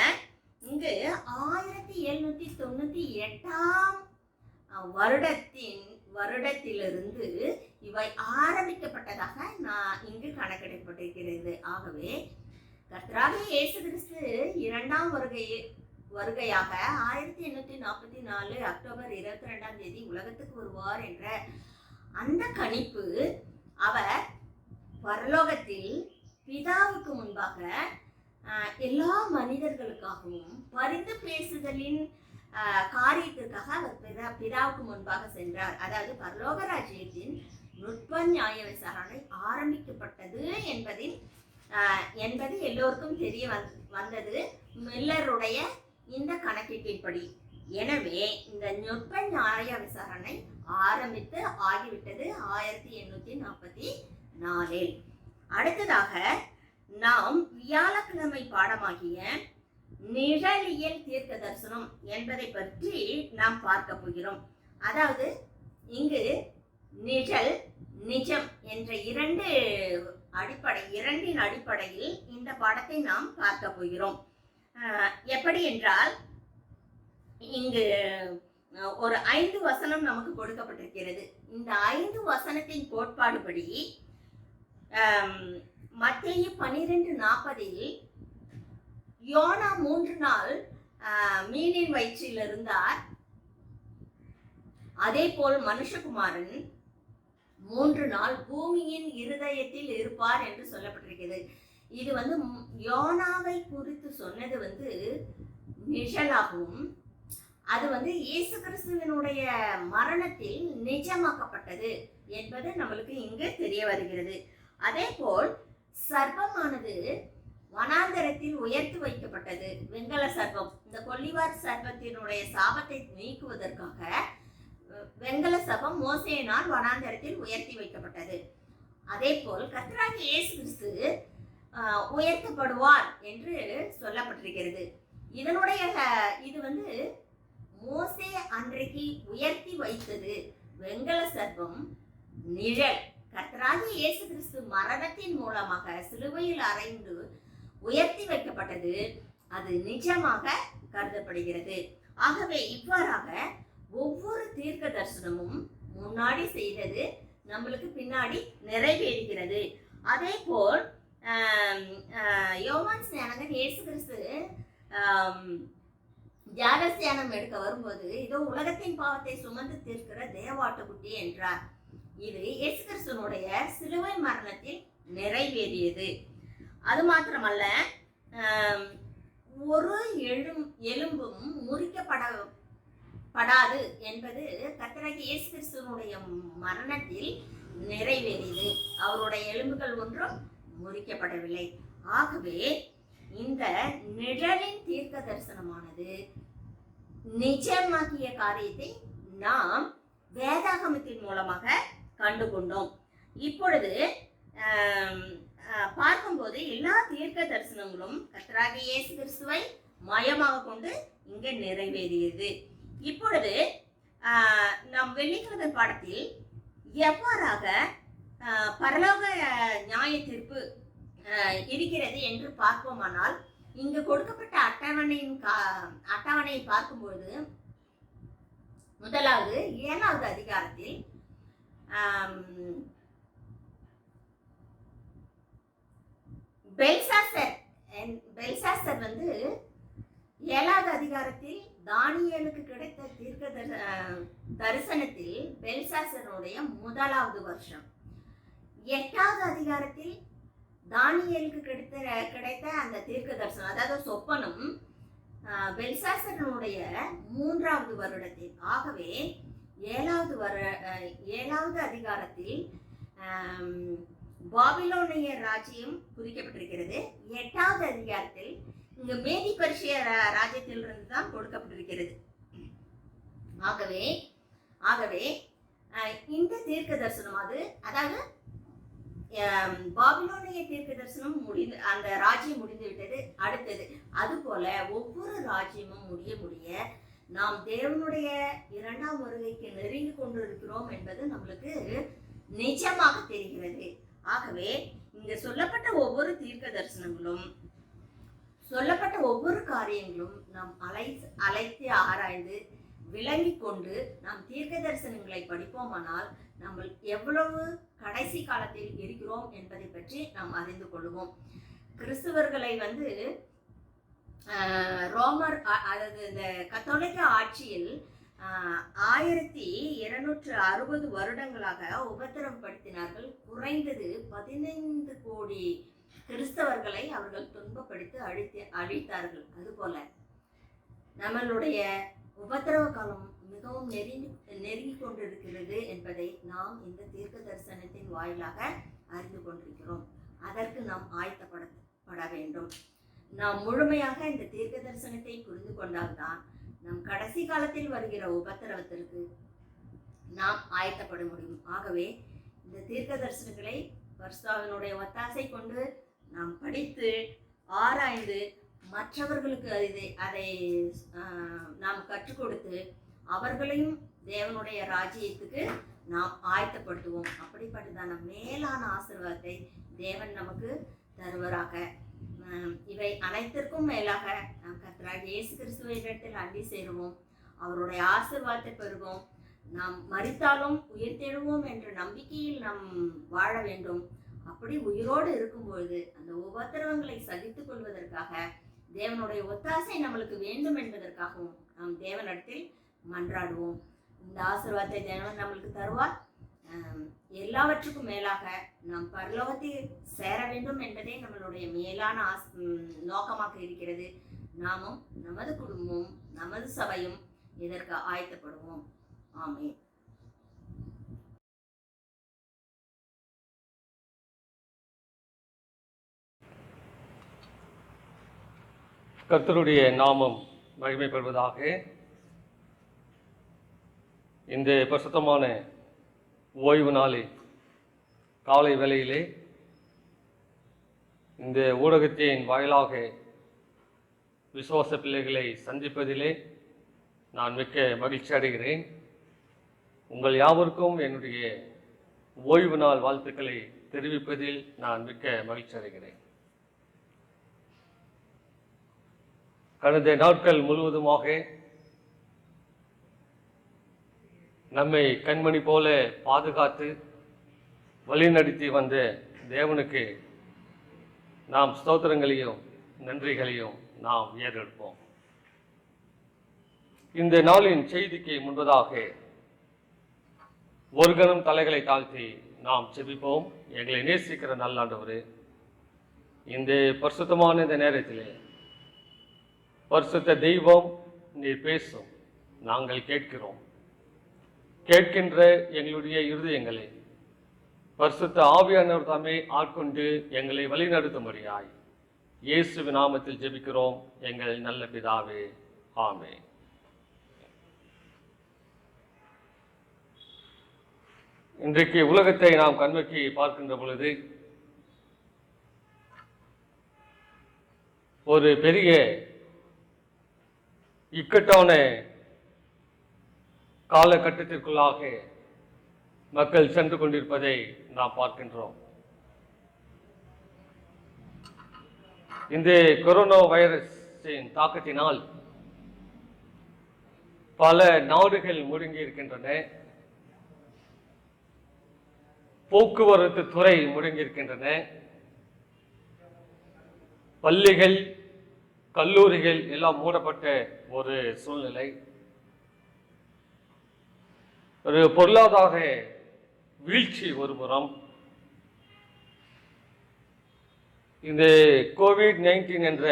இங்கு 1798ஆம் வருடத்திலிருந்து இவை ஆரம்பிக்கப்பட்டதாக இங்கு கணக்கிடப்பட்டிருக்கிறது. ஆகவே கர்த்தராகிய இயேசு கிறிஸ்து 2ஆம் வருகையாக 1844 அக்டோபர் 22ஆம் தேதி உலகத்துக்கு வருவார் என்ற அந்த கணிப்பு அவர் பரலோகத்தில் பிதாவுக்கு முன்பாக எல்லா மனிதர்களுக்காகவும் பரிந்து பேசுதலின் காரியத்திற்காக அவர் பிதாவுக்கு முன்பாக சென்றார். அதாவது பரலோக ராஜ்யத்தின் நுட்ப நியாய விசாரணை ஆரம்பிக்கப்பட்டது என்பது எல்லோருக்கும் தெரிய வந்தது மில்லருடைய இந்த கணக்கீட்டின்படி. எனவே இந்த நுட்ப நியாய விசாரணை ஆரம்பித்து ஆகிவிட்டது 1844. அடுத்ததாக நாம் வியாழக்கிழமை பாடமாகிய நிழலியல் தீர்க்க தரிசனம் என்பதை பற்றி நாம் பார்க்க போகிறோம். அதாவது இங்கு நிழல் நிஜம் என்ற இரண்டின் அடிப்படையில் இந்த பாடத்தை நாம் பார்க்க போகிறோம். எப்படி என்றால் இங்கு ஒரு 5 வசனம் நமக்கு கொடுக்கப்பட்டிருக்கிறது. இந்த 5 வசனத்தின் கோட்பாடுபடி மத்தேயு 12:40 யோனா 3 நாள் மீனின் வயிற்றில் இருந்தார், அதே போல் மனுஷகுமாரன் 3 நாள் பூமியின் இருதயத்தில் இருப்பார் என்று சொல்லப்பட்டிருக்கிறது. இது யோனாவை குறித்து சொன்னது நிழலாகவும், அது இயேசு கிறிஸ்துவினுடைய மரணத்தில் நிஜமாக்கப்பட்டது என்பது நம்மளுக்கு இங்கு தெரிய வருகிறது. அதே போல் சர்ப்பமானது வனாந்தரத்தில் உயர்த்தி வைக்கப்பட்டது. வெண்கல சர்ப்பம், இந்த கொல்லிவார் சர்ப்பத்தினுடைய சாபத்தை நீக்குவதற்காக வெண்கல சர்ப்பம் மோசேயினால் வனாந்தரத்தில் உயர்த்தி வைக்கப்பட்டது. அதே போல் கர்த்தராகிய இயேசு கிறிஸ்து உயர்த்தப்படுவார் என்று சொல்லப்பட்டிருக்கிறது. இதனுடைய இது மோசே அன்றைக்கு உயர்த்தி வைத்தது வெண்கல சர்ப்பம் நிழல். கர்த்தராகிய இயேசு கிறிஸ்து மரணத்தின் மூலமாக சிலுவையில் அறைந்து உயர்த்தி வைக்கப்பட்டது, அது நிஜமாக கருதப்படுகிறது. ஆகவே இவ்வாறாக ஒவ்வொரு தீர்க்க தரிசனமும் முன்னாடி செய்தது நம்மளுக்கு பின்னாடி நிறைவேறுகிறது. அதே போல் யோவான் ஸ்நானகன் இயேசு கிறிஸ்து ஞானஸ்நானம் எடுக்க வரும்போது, இதோ உலகத்தின் பாவத்தை சுமந்து தீர்க்கிற தேவாட்டுக்குட்டி என்றார். இது இயேசு கிறிஸ்துனுடைய சிலுவை மரணத்தில் நிறைவேறியது. அது மாத்திரமல்ல, ஒரு எலும்பும் முறிக்கப்படாது என்பது கர்த்தராகிய இயேசு கிறிஸ்துவினுடைய மரணத்தில் நிறைவேறியது. அவருடைய எலும்புகள் ஒன்றும் முறிக்கப்படவில்லை. ஆகவே இந்த நிழலின் தீர்க்க தரிசனமானது நிஜமாகிய காரியத்தை நாம் வேதாகமத்தின் மூலமாக கண்டுகொண்டோம். இப்பொழுது பார்க்கும்போது எல்லா தீர்க்க தரிசனங்களும் கர்த்தராகிய இயேசு கிறிஸ்துவை மையமாக கொண்டு இங்கே நிறைவேறியது. இப்பொழுது நம் வெள்ளிக்கிழமை பாடத்தில் எவ்வாறாக பரலோக நியாய தீர்ப்பு இருக்கிறது என்று பார்ப்போமானால், இங்கு கொடுக்கப்பட்ட அட்டவணையை பார்க்கும்போது முதலாவது 7வது அதிகாரத்தில் பெல்சாசர் 7வது அதிகாரத்தில் தானியேலுக்கு கிடைத்த தீர்க்க தரிசனத்தில் பெல்சாசருடைய 1வது வருஷம். 8வது அதிகாரத்தில் தானியேலுக்கு கிடைத்த அந்த தீர்க்க தரிசனம், அதாவது சொப்பனம், பெல்சாசருடைய 3வது வருடத்தில். ஆகவே 7வது அதிகாரத்தில் பாபிலோனிய ராஜ்யம் குறிக்கப்பட்டிருக்கிறது. 8வது அதிகாரத்தில் இங்கு மேதி பர்ஷிய ராஜ்யத்திலிருந்து தான் கொடுக்கப்பட்டிருக்கிறது. ஆகவே இந்த தீர்க்க தரிசனம் அதாவது பாபிலோனிய தீர்க்க தரிசனம் அந்த ராஜ்யம் முடிந்து விட்டது. அடுத்தது அதுபோல ஒவ்வொரு ராஜ்யமும் முடிய நாம் தேவனுடைய 2ஆம் வருகைக்கு நெருங்கி கொண்டிருக்கிறோம் என்பது நம்மளுக்கு நிஜமாக தெரிகிறது. ஆகவே இங்க சொல்லப்பட்ட ஒவ்வொரு தீர்க்க தரிசனங்களும், சொல்லப்பட்ட ஒவ்வொரு காரியங்களும் நாம் அழைத்து ஆராய்ந்து விளங்கி கொண்டு நாம் தீர்க்க தரிசனங்களை படிப்போமானால் நம்ம எவ்வளவு கடைசி காலத்தில் இருக்கிறோம் என்பதை பற்றி நாம் அறிந்து கொள்வோம். கிறிஸ்தவர்களை ரோமர், அதாவது இந்த கத்தோலிக்க ஆட்சியில் 1260 வருடங்களாக உபத்திரவப்படுத்தினார்கள். குறைந்தது 15 கோடி கிறிஸ்தவர்களை அவர்கள் துன்பப்படுத்தி அழித்தார்கள். அதுபோல நம்மளுடைய உபத்திரவ காலம் மிகவும் நெருங்கி கொண்டிருக்கிறது என்பதை நாம் இந்த தீர்க்க தரிசனத்தின் வாயிலாக அறிந்து கொண்டிருக்கிறோம். அதற்கு நாம் ஆயத்தப்பட வேண்டும். நாம் முழுமையாக இந்த தீர்க்க தரிசனத்தை புரிந்து கொண்டால்தான் நம் கடைசி காலத்தில் வருகிற உபத்திரவத்திற்கு நாம் ஆயத்தப்பட முடியும். ஆகவே இந்த தீர்க்க தரிசனங்களை பரிசுத்தாவினுடைய ஒத்தாசை கொண்டு நாம் படித்து ஆராய்ந்து மற்றவர்களுக்கு அதை நாம் கற்றுக் கொடுத்து அவர்களையும் தேவனுடைய ராஜ்யத்துக்கு நாம் ஆயத்தப்படுத்துவோம். அப்படிப்பட்டதான மேலான ஆசீர்வாதத்தை தேவன் நமக்கு தருவராக. இவை அனைத்திற்கும் மேலாக நாம் கர்த்தராகிய இயேசு கிறிஸ்துவிடத்தில் அண்டி சேருவோம், அவருடைய ஆசீர்வாதத்தை பெறுவோம். நாம் மரித்தாலும் உயிர் தெழுவோம் என்ற நம்பிக்கையில் நாம் வாழ வேண்டும். அப்படி உயிரோடு இருக்கும்பொழுது அந்த உபத்திரவங்களை சகித்துக் கொள்வதற்காக தேவனுடைய ஒத்தாசை நம்மளுக்கு வேண்டும் என்பதற்காகவும் நாம் தேவனிடத்தில் மன்றாடுவோம். இந்த ஆசீர்வாதத்தை தேவன் நம்மளுக்கு தருவார். எல்லாவற்றுக்கும் மேலாக நாம் பரலோகத்தில் சேர வேண்டும் என்பதே நம்மளுடைய மேலான நோக்கமாக இருக்கிறது. நாமும் நமது குடும்பமும் நமது சபையும் இதற்கு ஆயத்தப்படுவோம். ஆமென். கர்த்தருடைய நாமம் மகிமைப்படுவதாக. இந்த பரிசுத்தமான ஓய்வு நாளில் காலை வேளையிலே இந்த ஊடகத்தின் வாயிலாக விசுவாச பிள்ளைகளை சந்திப்பதிலே நான் மிக்க மகிழ்ச்சி அடைகிறேன். உங்கள் யாவருக்கும் என்னுடைய ஓய்வு நாள் வாழ்த்துக்களை தெரிவிப்பதில் நான் மிக்க மகிழ்ச்சி அடைகிறேன். கடந்த நாட்கள் முழுவதுமாக நம்மை கண்மணி போல பாதுகாத்து வழிநடத்தி வந்த தேவனுக்கு நாம் ஸ்தோத்திரங்களையும் நன்றிகளையும் நாம் ஏறெடுப்போம். இந்த நாளின் செய்திக்கு முன்பதாக ஒரு கணம் தலைகளை தாழ்த்தி நாம் செபிப்போம். எங்களை நேசிக்கிற நல்லாண்டவரே, இந்த பரிசுத்தமான இந்த நேரத்திலே பரிசுத்த தெய்வம் நீர் பேசும், நாங்கள் கேட்கிறோம். கேட்கின்ற எங்களுடைய இருதயங்களை பரிசுத்த ஆவியானவர் தாமே ஆட்கொண்டு எங்களை வழிநடத்தும்படியாய் இயேசுவின் நாமத்தில் ஜெபிக்கிறோம் எங்கள் நல்ல பிதாவே, ஆமென். இன்றைக்கு உலகத்தை நாம் கண்நோக்கி பார்க்கின்ற பொழுது ஒரு பெரிய இக்கட்டான காலகட்டத்திற்குள்ளாக மக்கள் சென்று கொண்டிருப்பதை நாம் பார்க்கின்றோம். இந்த கொரோனா வைரஸின் தாக்கத்தினால் பல நாடுகள் முடங்கி இருக்கின்றன. போக்குவரத்து துறை முடங்கி இருக்கின்றன. பள்ளிகள், கல்லூரிகள் எல்லாம் மூடப்பட்ட ஒரு சூழ்நிலை. ஒரு பொருளாதார வீழ்ச்சி ஒரு புறம். இந்த கோவிட்-19 என்ற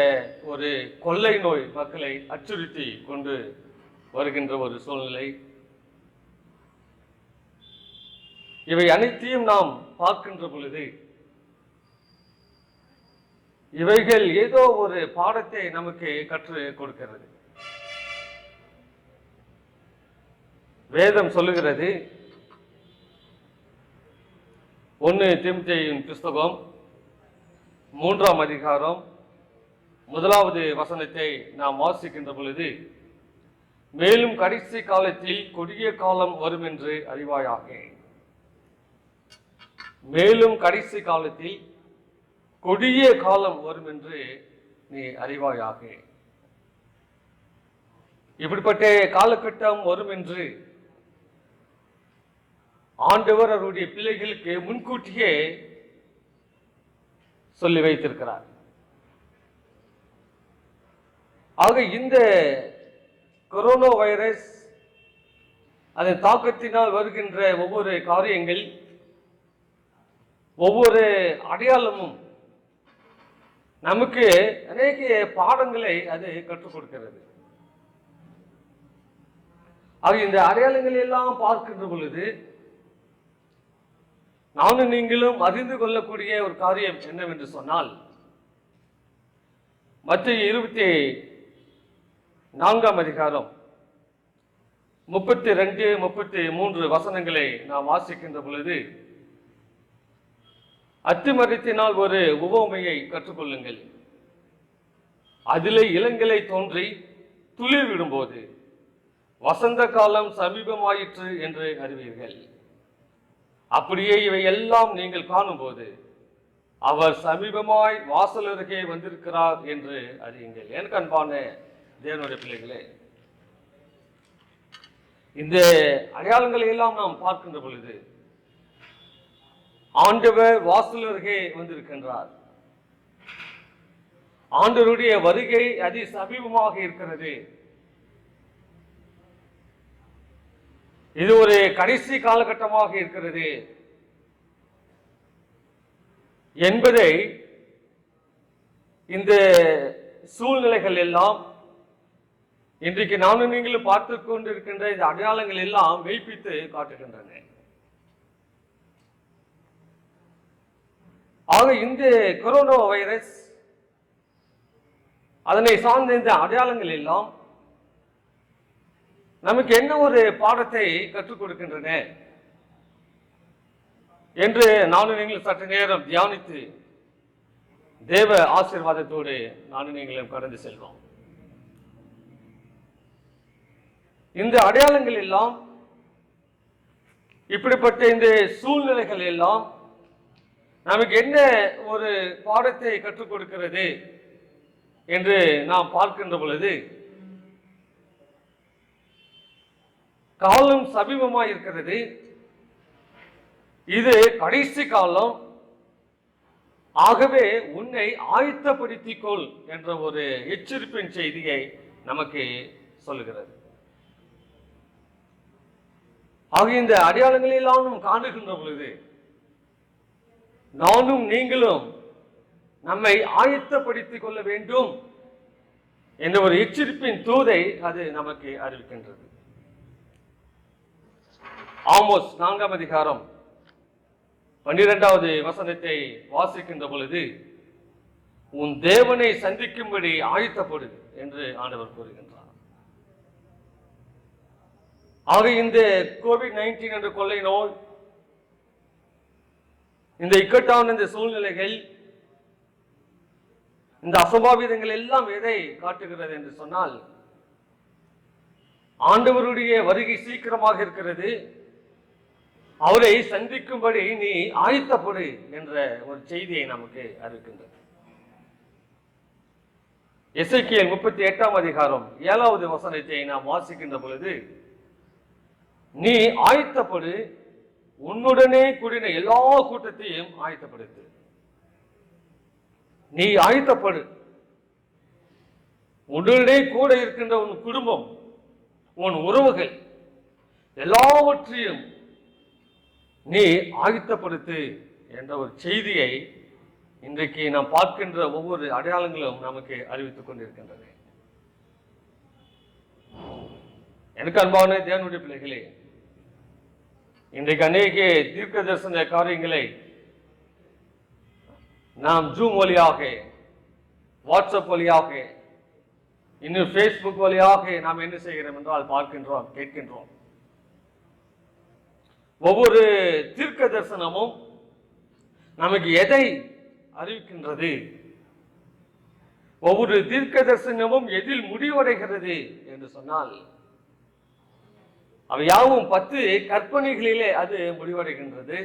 ஒரு கொள்ளை நோய் மக்களை அச்சுறுத்தி கொண்டு வருகின்ற ஒரு சூழ்நிலை. இவை அனைத்தையும் நாம் பார்க்கின்ற பொழுது இவைகள் ஏதோ ஒரு பாடத்தை நமக்கு கற்றுக் கொடுக்கிறது. வேதம் சொல்லுகிறது, 1 தீமோத்தேயுவின் புஸ்தகம் 3ஆம் அதிகாரம் 1வது வசனத்தை நாம் வாசிக்கின்ற பொழுது, மேலும் கடைசி காலத்தில் கொடிய காலம் வரும் என்று அறிவாயாக. மேலும் கடைசி காலத்தில் கொடிய காலம் வரும் என்று நீ அறிவாயாக. இப்படிப்பட்ட காலகட்டம் வரும் என்று ஆண்டவர் அவருடைய பிள்ளைகளுக்கு முன்கூட்டியே சொல்லி வைத்திருக்கிறார். ஆக இந்த கொரோனா வைரஸ் அதன் தாக்கத்தினால் வருகின்ற ஒவ்வொரு காரியங்கள், ஒவ்வொரு அடையாளமும் நமக்கு அநேக பாடங்களை அது கற்றுக் கொடுக்கிறது. ஆக இந்த அடையாளங்கள் எல்லாம் பார்க்கின்ற பொழுது நானும் நீங்களும் அறிந்து கொள்ளக்கூடிய ஒரு காரியம் என்னவென்று சொன்னால், மத்தேயு 24ஆம் அதிகாரம் 32, 33 வசனங்களை நாம் வாசிக்கின்ற பொழுது, அத்திமரத்தினால் ஒரு உவமையை கற்றுக்கொள்ளுங்கள். அதிலே இளங்கிளை தோன்றி துளிர் விடும்போது வசந்த காலம் சமீபமாயிற்று என்று அறிவீர்கள். அப்படியே இவை எல்லாம் நீங்கள் காணும்போது அவர் சமீபமாய் வாசல் அருகே வந்திருக்கிறார் என்று அறியுங்கள். எனக்கு அன்பான தேவனுடைய பிள்ளைகளே, இந்த அடையாளங்களை எல்லாம் நாம் பார்க்கின்ற பொழுது ஆண்டவர் வாசல் அருகே வந்திருக்கின்றார். ஆண்டவருடைய வருகை அதி சமீபமாக இருக்கிறது. இது ஒரு கடைசி காலகட்டமாக இருக்கிறது என்பதை இந்த சூழ்நிலைகள் எல்லாம், இன்றைக்கு நானும் நீங்களும் பார்த்து கொண்டிருக்கின்ற இந்த அடையாளங்கள் எல்லாம் மெய்ப்பித்து காட்டுகின்றன. ஆக இந்த கொரோனா வைரஸ், அதனை சார்ந்த இந்த அடையாளங்கள் எல்லாம் நமக்கு என்ன ஒரு பாடத்தை கற்றுக் கொடுக்கின்றன என்று நானும் நீங்கள் சற்று நேரம் தியானித்து தேவ ஆசீர்வாதத்தோடு நானும் நீங்களும் கடந்து செல்வோம். இந்த அடையாளங்கள் எல்லாம், இப்படிப்பட்ட இந்த சூழ்நிலைகள் எல்லாம் நமக்கு என்ன ஒரு பாடத்தை கற்றுக் கொடுக்கிறது என்று நாம் பார்க்கின்ற பொழுது, காலம் சமீபமாய் இருக்கிறது, இது கடைசி காலம், ஆகவே உன்னை ஆயத்தப்படுத்திக் கொள் என்ற ஒரு எச்சரிப்பின் செய்தியை நமக்கு சொல்லுகிறது. ஆக இந்த அடையாளங்களை எல்லாம் நாம் காணுகின்ற பொழுது நானும் நீங்களும் நம்மை ஆயத்தப்படுத்திக் கொள்ள வேண்டும் என்ற ஒரு எச்சரிப்பின் தூதை அது நமக்கு அறிவிக்கின்றது. ஆமோஸ் 4ஆம் அதிகாரம் 12வது வசனத்தை வாசிக்கின்ற பொழுது, உன் தேவனை சந்திக்கும்படி ஆயத்தப்படு என்று ஆண்டவர் கூறுகின்றார். ஆக இந்த COVID-19 என்ற கொள்ளை நோய், இந்த இக்கட்டான இந்த சூழ்நிலைகள், இந்த அசம்பாவிதங்கள் எல்லாம் எதை காட்டுகிறது என்று சொன்னால், ஆண்டவருடைய வருகை சீக்கிரமாக இருக்கிறது, அவரை சந்திக்கும்படி நீ ஆயத்தப்படு என்ற ஒரு செய்தியை நமக்கு அறிவிக்கின்றது. எசேக்கியேல் 38ஆம் அதிகாரம் 7வது வசனத்தை நாம் வாசிக்கின்ற பொழுது, நீ ஆயத்தப்படு, உன்னுடனே கூடின எல்லா கூட்டத்தையும் ஆயத்தப்படுத்து. நீ ஆயத்தப்படு, உன்னுடனே கூட இருக்கின்ற உன் குடும்பம், உன் உறவுகள் எல்லாவற்றையும் நீ ஆயத்தப்படுத்து என்ற ஒரு செய்தியை இன்றைக்கு நாம் பார்க்கின்ற ஒவ்வொரு அடையாளங்களும் நமக்கு அறிவித்துக் கொண்டிருக்கின்றன. எனக்கு அன்பான தேவனுடைய பிள்ளைகளே, இன்றைக்கு அநேக தீர்க்க தரிசன காரியங்களை நாம் ஜூம் வழியாக, வாட்ஸ்அப் வழியாக, இன்னும் ஃபேஸ்புக் வழியாக நாம் என்ன செய்கிறோம் என்றால் பார்க்கின்றோம், கேட்கின்றோம். ஒவ்வொரு தீர்க்க தரிசனமும் நமக்கு எதை அறிவிக்கின்றது, ஒவ்வொரு தீர்க்க தரிசனமும் எதில் முடிவடைகிறது என்று சொன்னால், அவை யாவும் 10 கற்பனைகளிலே அது முடிவடைகின்றது.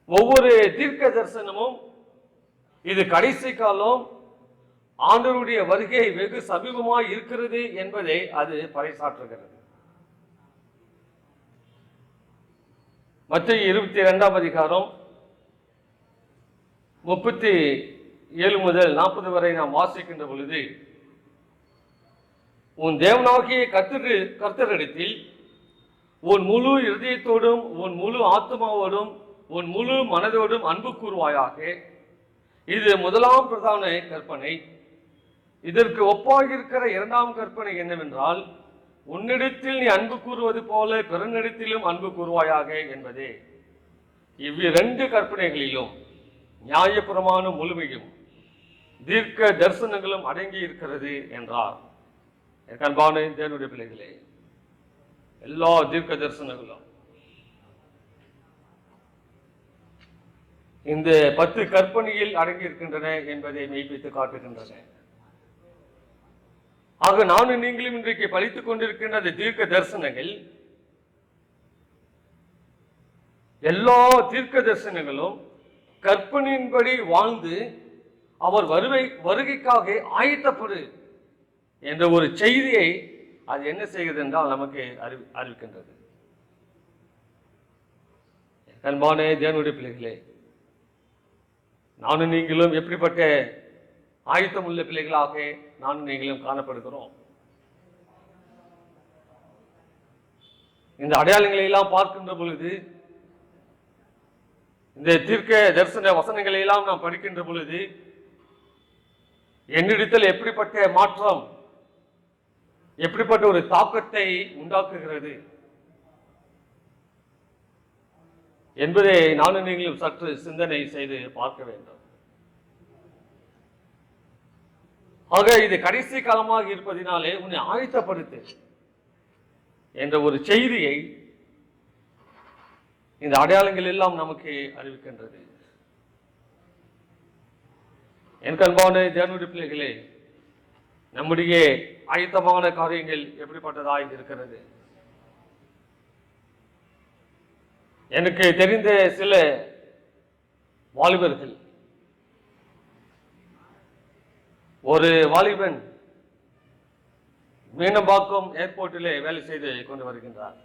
ஒவ்வொரு தீர்க்க தரிசனமும் இது கடைசி காலம், ஆண்டவருடைய வருகை வெகு சமீபமாய் இருக்கிறது என்பதை அது பறைசாற்றுகிறது. மத்தேயு 22ஆம் அதிகாரம் 37 முதல் 40 வரை நாம் வாசிக்கின்ற பொழுது, உன் தேவனாகிய கர்த்தரிடத்தில் உன் முழு இருதயத்தோடும், உன் முழு ஆத்மாவோடும், உன் முழு மனதோடும் அன்பு கூறுவாயாக. இது முதலாம் பிரதான கற்பனை. இதற்கு ஒப்பாகிருக்கிற 2ஆம் கற்பனை என்னவென்றால், உன்னிடத்தில் நீ அன்பு கூறுவது போல பிறனிடத்திலும் அன்பு கூறுவாயாக என்பதே. இவ்விரண்டு கற்பனைகளிலும் நியாயப்பிரமாணம் முழுமையும் தீர்க்க தரிசனங்களும் அடங்கி இருக்கிறது என்றார். அன்பான தேவனுடைய பிள்ளைகளே, எல்லா தீர்க்க தரிசனங்களும் இந்த 10 கற்பனையில் அடங்கி இருக்கின்றன என்பதை மெய்ப்பித்து காட்டுகின்றன. ஆக நானும் நீங்களும் இன்றைக்கு படித்துக் கொண்டிருக்கின்ற அந்த தீர்க்க தரிசனங்கள், எல்லா தீர்க்க தரிசனங்களும் கற்பனையின்படி வாழ்ந்து அவர் வருகைக்காக ஆயத்தப்படு என்ற ஒரு செய்தியை அது என்ன செய்கிறது என்றால் நமக்கு அறிவிக்கின்றது. அன்பான தேவனுடைய பிள்ளைகளே, நானும் நீங்களும் எப்படிப்பட்ட ஆயத்தம் உள்ள பிள்ளைகளாக நானும் நீங்களும் காணப்படுகிறோம். இந்த அடையாளங்களை எல்லாம் பார்க்கின்ற பொழுது, இந்த தீர்க்க தரிசன வசனங்களை எல்லாம் நாம் படிக்கின்ற பொழுது என்னிடத்தில் எப்படிப்பட்ட மாற்றம், எப்படிப்பட்ட ஒரு தாக்கத்தை உண்டாக்குகிறது என்பதை நானும் நீங்களும் சற்று சிந்தனை செய்து பார்க்க வேண்டும். ஆக இது கடைசி காலமாக இருப்பதினாலே உன்னை ஆயத்தப்படுத்து என்ற ஒரு செய்தியை இந்த அடையாளங்கள் எல்லாம் நமக்கு அறிவிக்கின்றது. என் அன்பான தேவனுடைய பிள்ளைகளே, நம்முடைய ஆயத்தமான காரியங்கள் எப்படிப்பட்டதாய் இருக்கிறது? எனக்கு தெரிந்த சில வாலிபர்கள், ஒரு வாலிபன் மீனம்பாக்கம் ஏர்போர்ட்டிலே வேலை செய்து கொண்டு வருகின்றார்.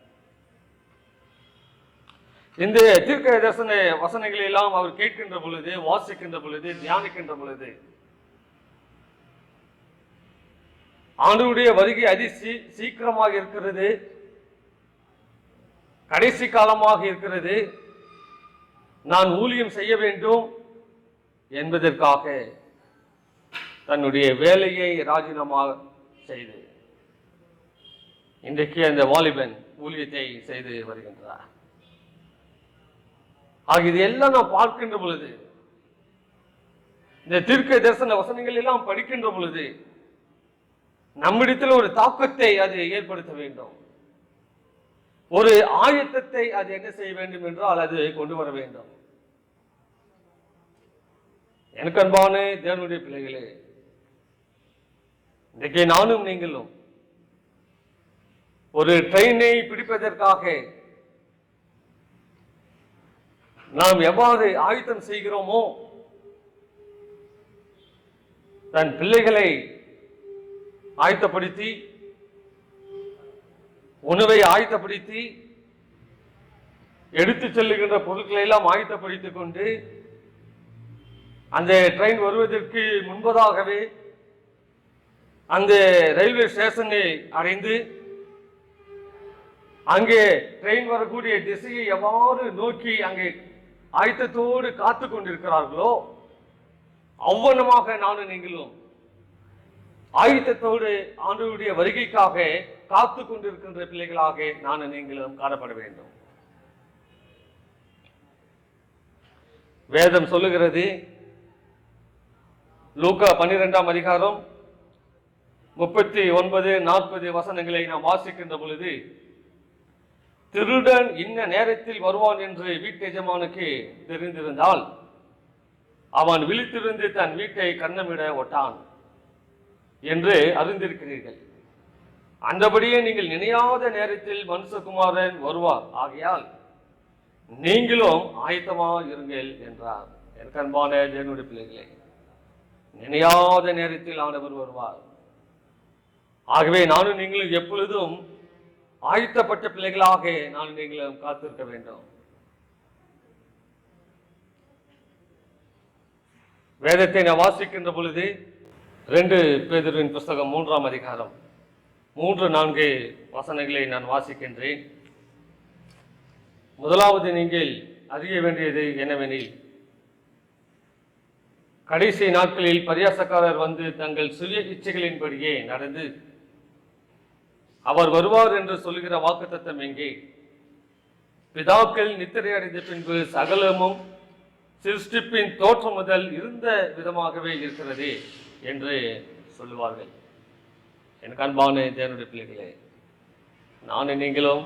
இந்த தீர்க்க தரிசன வசனங்களை எல்லாம் அவர் கேட்கின்ற பொழுது, வாசிக்கின்ற பொழுது, தியானிக்கின்ற பொழுது ஆண்டவருடைய வருகை சீக்கிரமாக இருக்கிறது, கடைசி காலமாக இருக்கிறது, நான் ஊழியம் செய்ய வேண்டும் என்பதற்காக தன்னுடைய வேலையை ராஜினாமா செய்து இன்றைக்கு அந்த வாலிபன் ஊழியத்தை செய்து வருகின்றார். ஆக இது எல்லாம் நாம் பார்க்கின்ற பொழுது, இந்த தீர்க்க தரிசன வசனங்கள் எல்லாம் படிக்கின்ற பொழுது நம்மிடத்தில் ஒரு தாக்கத்தை அது ஏற்படுத்த வேண்டும். ஒரு ஆயத்தத்தை அது என்ன செய்ய வேண்டும் என்றால் அது கொண்டு வர வேண்டும். எனக்கு அன்பான தேவனுடைய பிள்ளைகளே, இன்றைக்கு நானும் நீங்களும் ஒரு ட்ரெயினை பிடிப்பதற்காக நாம் எவ்வாறு ஆயத்தம் செய்கிறோமோ, தன் பிள்ளைகளை ஆயத்தப்படுத்தி, உணவை ஆயத்தப்படுத்தி, எடுத்து செல்லுகின்ற பொருட்களை எல்லாம் ஆயத்தப்படுத்திக் கொண்டு அந்த ட்ரெயின் வருவதற்கு முன்பதாகவே அந்த ரயில்வே ஸ்டேஷனை அடைந்து அங்கே ட்ரெயின் வரக்கூடிய திசையை எவ்வாறு நோக்கி அங்கே ஆயத்தத்தோடு காத்து கொண்டிருக்கிறார்களோ அவ்வளமாக நானும் நீங்களும் ஆயத்தத்தோடு ஆண்டவருடைய வருகைக்காக காத்து கொண்டிருக்கின்ற பிள்ளைகளாக நானும் நீங்களும் காணப்பட வேண்டும். வேதம் சொல்லுகிறது, லூக்கா 12ஆம் அதிகாரம் 39-40 வசனங்களை நாம் வாசிக்கின்ற பொழுது, திருடன் இன்ன நேரத்தில் வருவான் என்று வீட்டு எஜமானுக்கு தெரிந்திருந்தால் அவன் விழித்திருந்து தன் வீட்டை கண்ணமிட ஒட்டான் என்று அறிந்திருக்கிறீர்கள். அந்தபடியே நீங்கள் நினையாத நேரத்தில் மனுஷகுமாரன் வருவார், ஆகையால் நீங்களும் ஆயத்தமா இருங்கள் என்றார். எனக்கு அன்பான தேவனுடைய பிள்ளைகளே, நினையாத நேரத்தில் ஆண்டவர் வருவார். ஆகவே நானும் நீங்களும் எப்பொழுதும் ஆயத்தப்பட்ட பிள்ளைகளாக நானும் நீங்களும் காத்திருக்க வேண்டும். வேதத்தை நான் வாசிக்கின்ற பொழுது 2 பேதுருவின் புஸ்தகம் 3ஆம் அதிகாரம் 3-4 வசனங்களை நான் வாசிக்கின்றேன். முதலாவது, நீங்கள் அறிய வேண்டியது என்னவெனில், கடைசி நாட்களில் பரியாசக்காரர் வந்து தங்கள் சுய இச்சைகளின்படியே நடந்து அவர் வருவார் என்று சொல்கிற வாக்குத்தத்தம் எங்கே? பிதாக்கள் நித்திரை அடைந்த பின்பு சகலமும் சிருஷ்டிப்பின் தோற்றம் முதல் இருந்த விதமாகவே இருக்கிறதே என்று சொல்லுவார்கள். எனக்கு அன்பான தேவனுடைய பிள்ளைகளே, நானும் நீங்களும்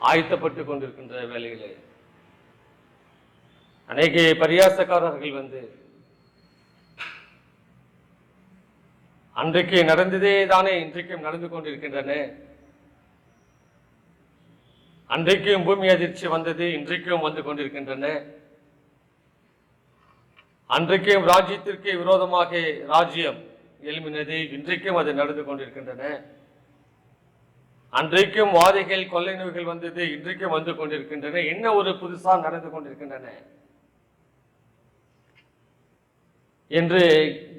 ஆயத்தப்பட்டு கொண்டிருக்கின்ற வேலைகளே அநேக பரியாசக்காரர்கள் வந்து அன்றைக்கு நடந்ததே தானே இன்றைக்கும் நடந்து கொண்டிருக்கின்றன, அன்றைக்கும் பூமி அதிர்ச்சி வந்தது, இன்றைக்கும் வந்து கொண்டிருக்கின்றன, அன்றைக்கும் ராஜ்யத்திற்கு விரோதமாக ராஜ்யம் எழும்பினது, இன்றைக்கும் அது நடந்து கொண்டிருக்கின்றன. அன்றைக்கும் வாதைகள் கொள்ளை நோய்கள் வந்தது, இன்றைக்கும் வந்து கொண்டிருக்கின்றன. என்ன ஒரு புதுசா நடந்து கொண்டிருக்கின்றன என்று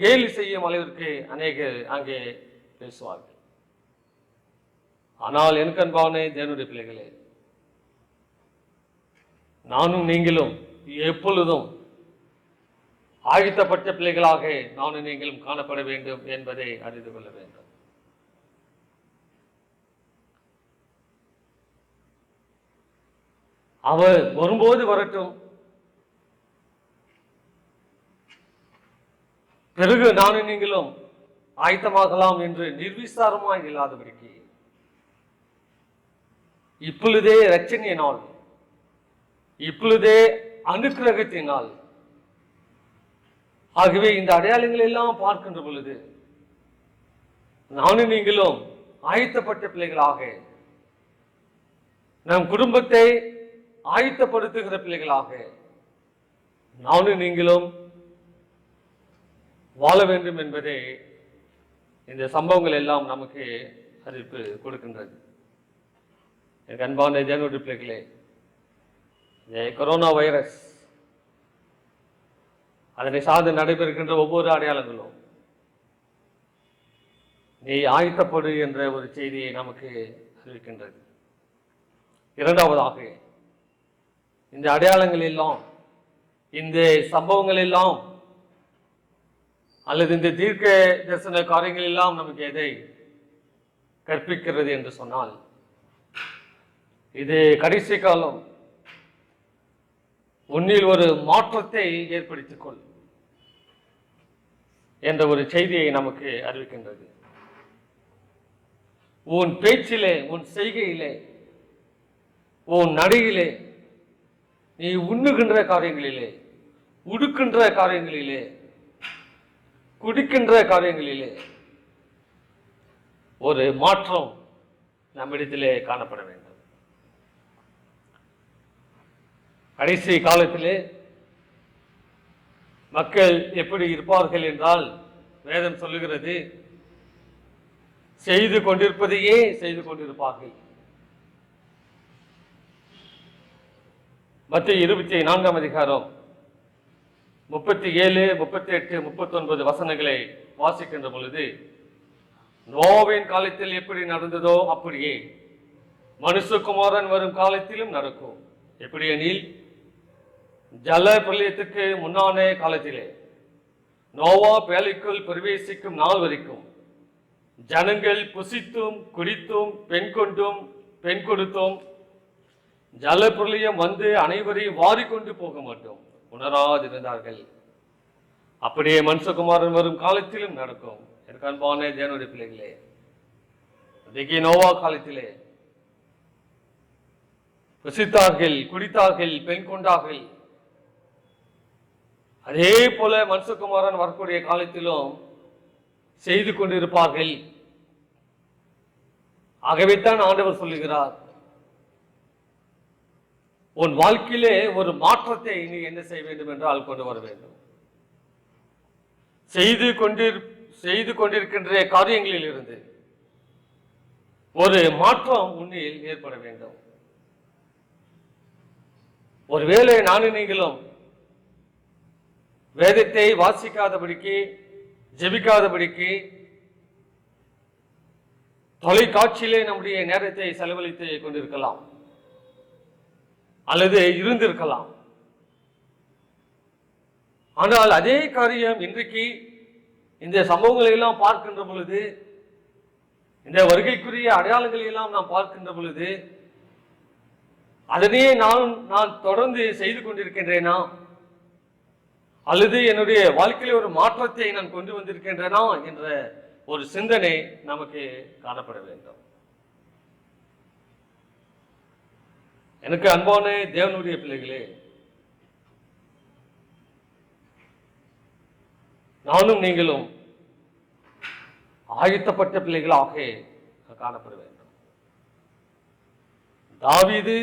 கேலி செய்யும் அளவிற்கு அநேகர் அங்கே பேசுவார்கள். ஆனால் எனக்கு அன்பான தேவனுடைய பிள்ளைகளே, நானும் நீங்களும் எப்பொழுதும் ஆயத்தப்பட்ட பிள்ளைகளாக நானும் நீங்களும் காணப்பட வேண்டும் என்பதை அறிந்து கொள்ள வேண்டும். அவர் வரும்போது வரட்டும், பிறகு நானும் நீங்களும் ஆயத்தமாகலாம் என்று நிர்விசாரமாய் இல்லாதபடிக்கு இப்பொழுதே இரட்சணியினால், இப்பொழுதே அனுக்கிரகத்தினால், ஆகவே இந்த அடையாளங்கள் எல்லாம் பார்க்கின்ற பொழுது நானும் நீங்களும் ஆயத்தப்பட்ட பிள்ளைகளாக, நம் குடும்பத்தை ஆயத்தப்படுத்துகிற பிள்ளைகளாக நானும் நீங்களும் வாழ வேண்டும் என்பதே இந்த சம்பவங்கள் எல்லாம் நமக்கு அறிவிப்பு கொடுக்கின்றது. எனக்கு அன்பான தேவனுடைய பிள்ளைகளே, இந்த கொரோனா வைரஸ், அதனை சார்ந்து நடைபெறுகின்ற ஒவ்வொரு அடையாளங்களும் நீ ஆயத்தப்படு என்ற ஒரு செய்தியை நமக்கு அறிவிக்கின்றது. இரண்டாவதாக, இந்த அடையாளங்கள் எல்லாம், இந்த சம்பவங்கள் எல்லாம், அல்லது இந்த தீர்க்க தரிசன காரியங்கள் எல்லாம் நமக்கு எதை கற்பிக்கிறது என்று சொன்னால், இது கடைசி காலம், உன்னில் ஒரு மாற்றத்தை ஏற்படுத்திக் கொள் என்ற ஒரு செய்தியை நமக்கு அறிவிக்கின்றது. உன் பேச்சிலே, உன் செய்கையிலே, உன் நடையிலே, நீ உண்ணுகின்ற காரியங்களிலே, உடுக்கின்ற காரியங்களிலே, குடிக்கின்ற காரியங்களிலே ஒரு மாற்றம் நம்மிடத்திலே காணப்பட வேண்டும். கடைசி காலத்திலே மக்கள் எப்படி இருப்பார்கள் என்றால், வேதம் சொல்லுகிறது, செய்து கொண்டிருப்பதையே செய்து கொண்டிருப்பார்கள். மத்தேயு 24ஆம் அதிகாரம் 37, 38, 39 வசனங்களை வாசிக்கின்ற பொழுது, நோவாவின் காலத்தில் எப்படி நடந்ததோ அப்படியே மனுஷகுமாரன் வரும் காலத்திலும் நடக்கும். எப்படி எனில், ஜல பிரளயத்துக்கு முன்னான காலத்திலே நோவா பேழைக்குள் பிரவேசிக்கும் நாள் வரைக்கும் ஜனங்கள் புசித்தும் குடித்தும் பெண் கொண்டும் பெண் கொடுத்தும் ஜல பிரளயம் வந்து அனைவரையும் வாரிக்கொண்டு போக மாட்டோம் உணராதிருந்தார்கள். அப்படியே மனுஷகுமாரன் வரும் காலத்திலும் நடக்கும். எனக்கு அன்பான தேவனுடைய பிள்ளைகளே, இன்றைக்கு நோவா காலத்திலே புசித்தார்கள், குடித்தார்கள், பெண் கொண்டார்கள். அதே போல மனுஷகுமாரன் வரக்கூடிய காலத்திலும் செய்து கொண்டிருப்பார்கள். ஆகவே தான் ஆண்டவர் சொல்லுகிறார், உன் வாழ்க்கையிலே ஒரு மாற்றத்தை நீ என்ன செய்ய வேண்டும் என்றால் கொண்டு வர வேண்டும். செய்து கொண்டிருக்கின்ற காரியங்களில் இருந்து ஒரு மாற்றம் உன்னில் ஏற்பட வேண்டும். ஒருவேளை நானும் நீங்களும் வேதத்தை வாசிக்காதபடிக்கு, ஜெபிக்காதபடிக்கு, தொலைக்காட்சியிலே நம்முடைய நேரத்தை செலவழித்து கொண்டிருக்கலாம், அல்லது இருந்திருக்கலாம். ஆனால் அதே காரியம் இன்றைக்கு இந்த சம்பவங்களை எல்லாம் பார்க்கின்ற பொழுது, இந்த வருகைக்குரிய அடையாளங்களை எல்லாம் நாம் பார்க்கின்ற பொழுது, அதனையே நான் தொடர்ந்து செய்து கொண்டிருக்கின்றேனா, அல்லது என்னுடைய வாழ்க்கையில் ஒரு மாற்றத்தை நான் கொண்டு வந்திருக்கின்றேனா என்ற ஒரு சிந்தனை நமக்கு காணப்பட வேண்டும். எனக்கு அன்பான தேவனுடைய பிள்ளைகளே, நானும் நீங்களும் ஆயத்தப்பட்ட பிள்ளைகளாக காணப்பட வேண்டும். தாவீது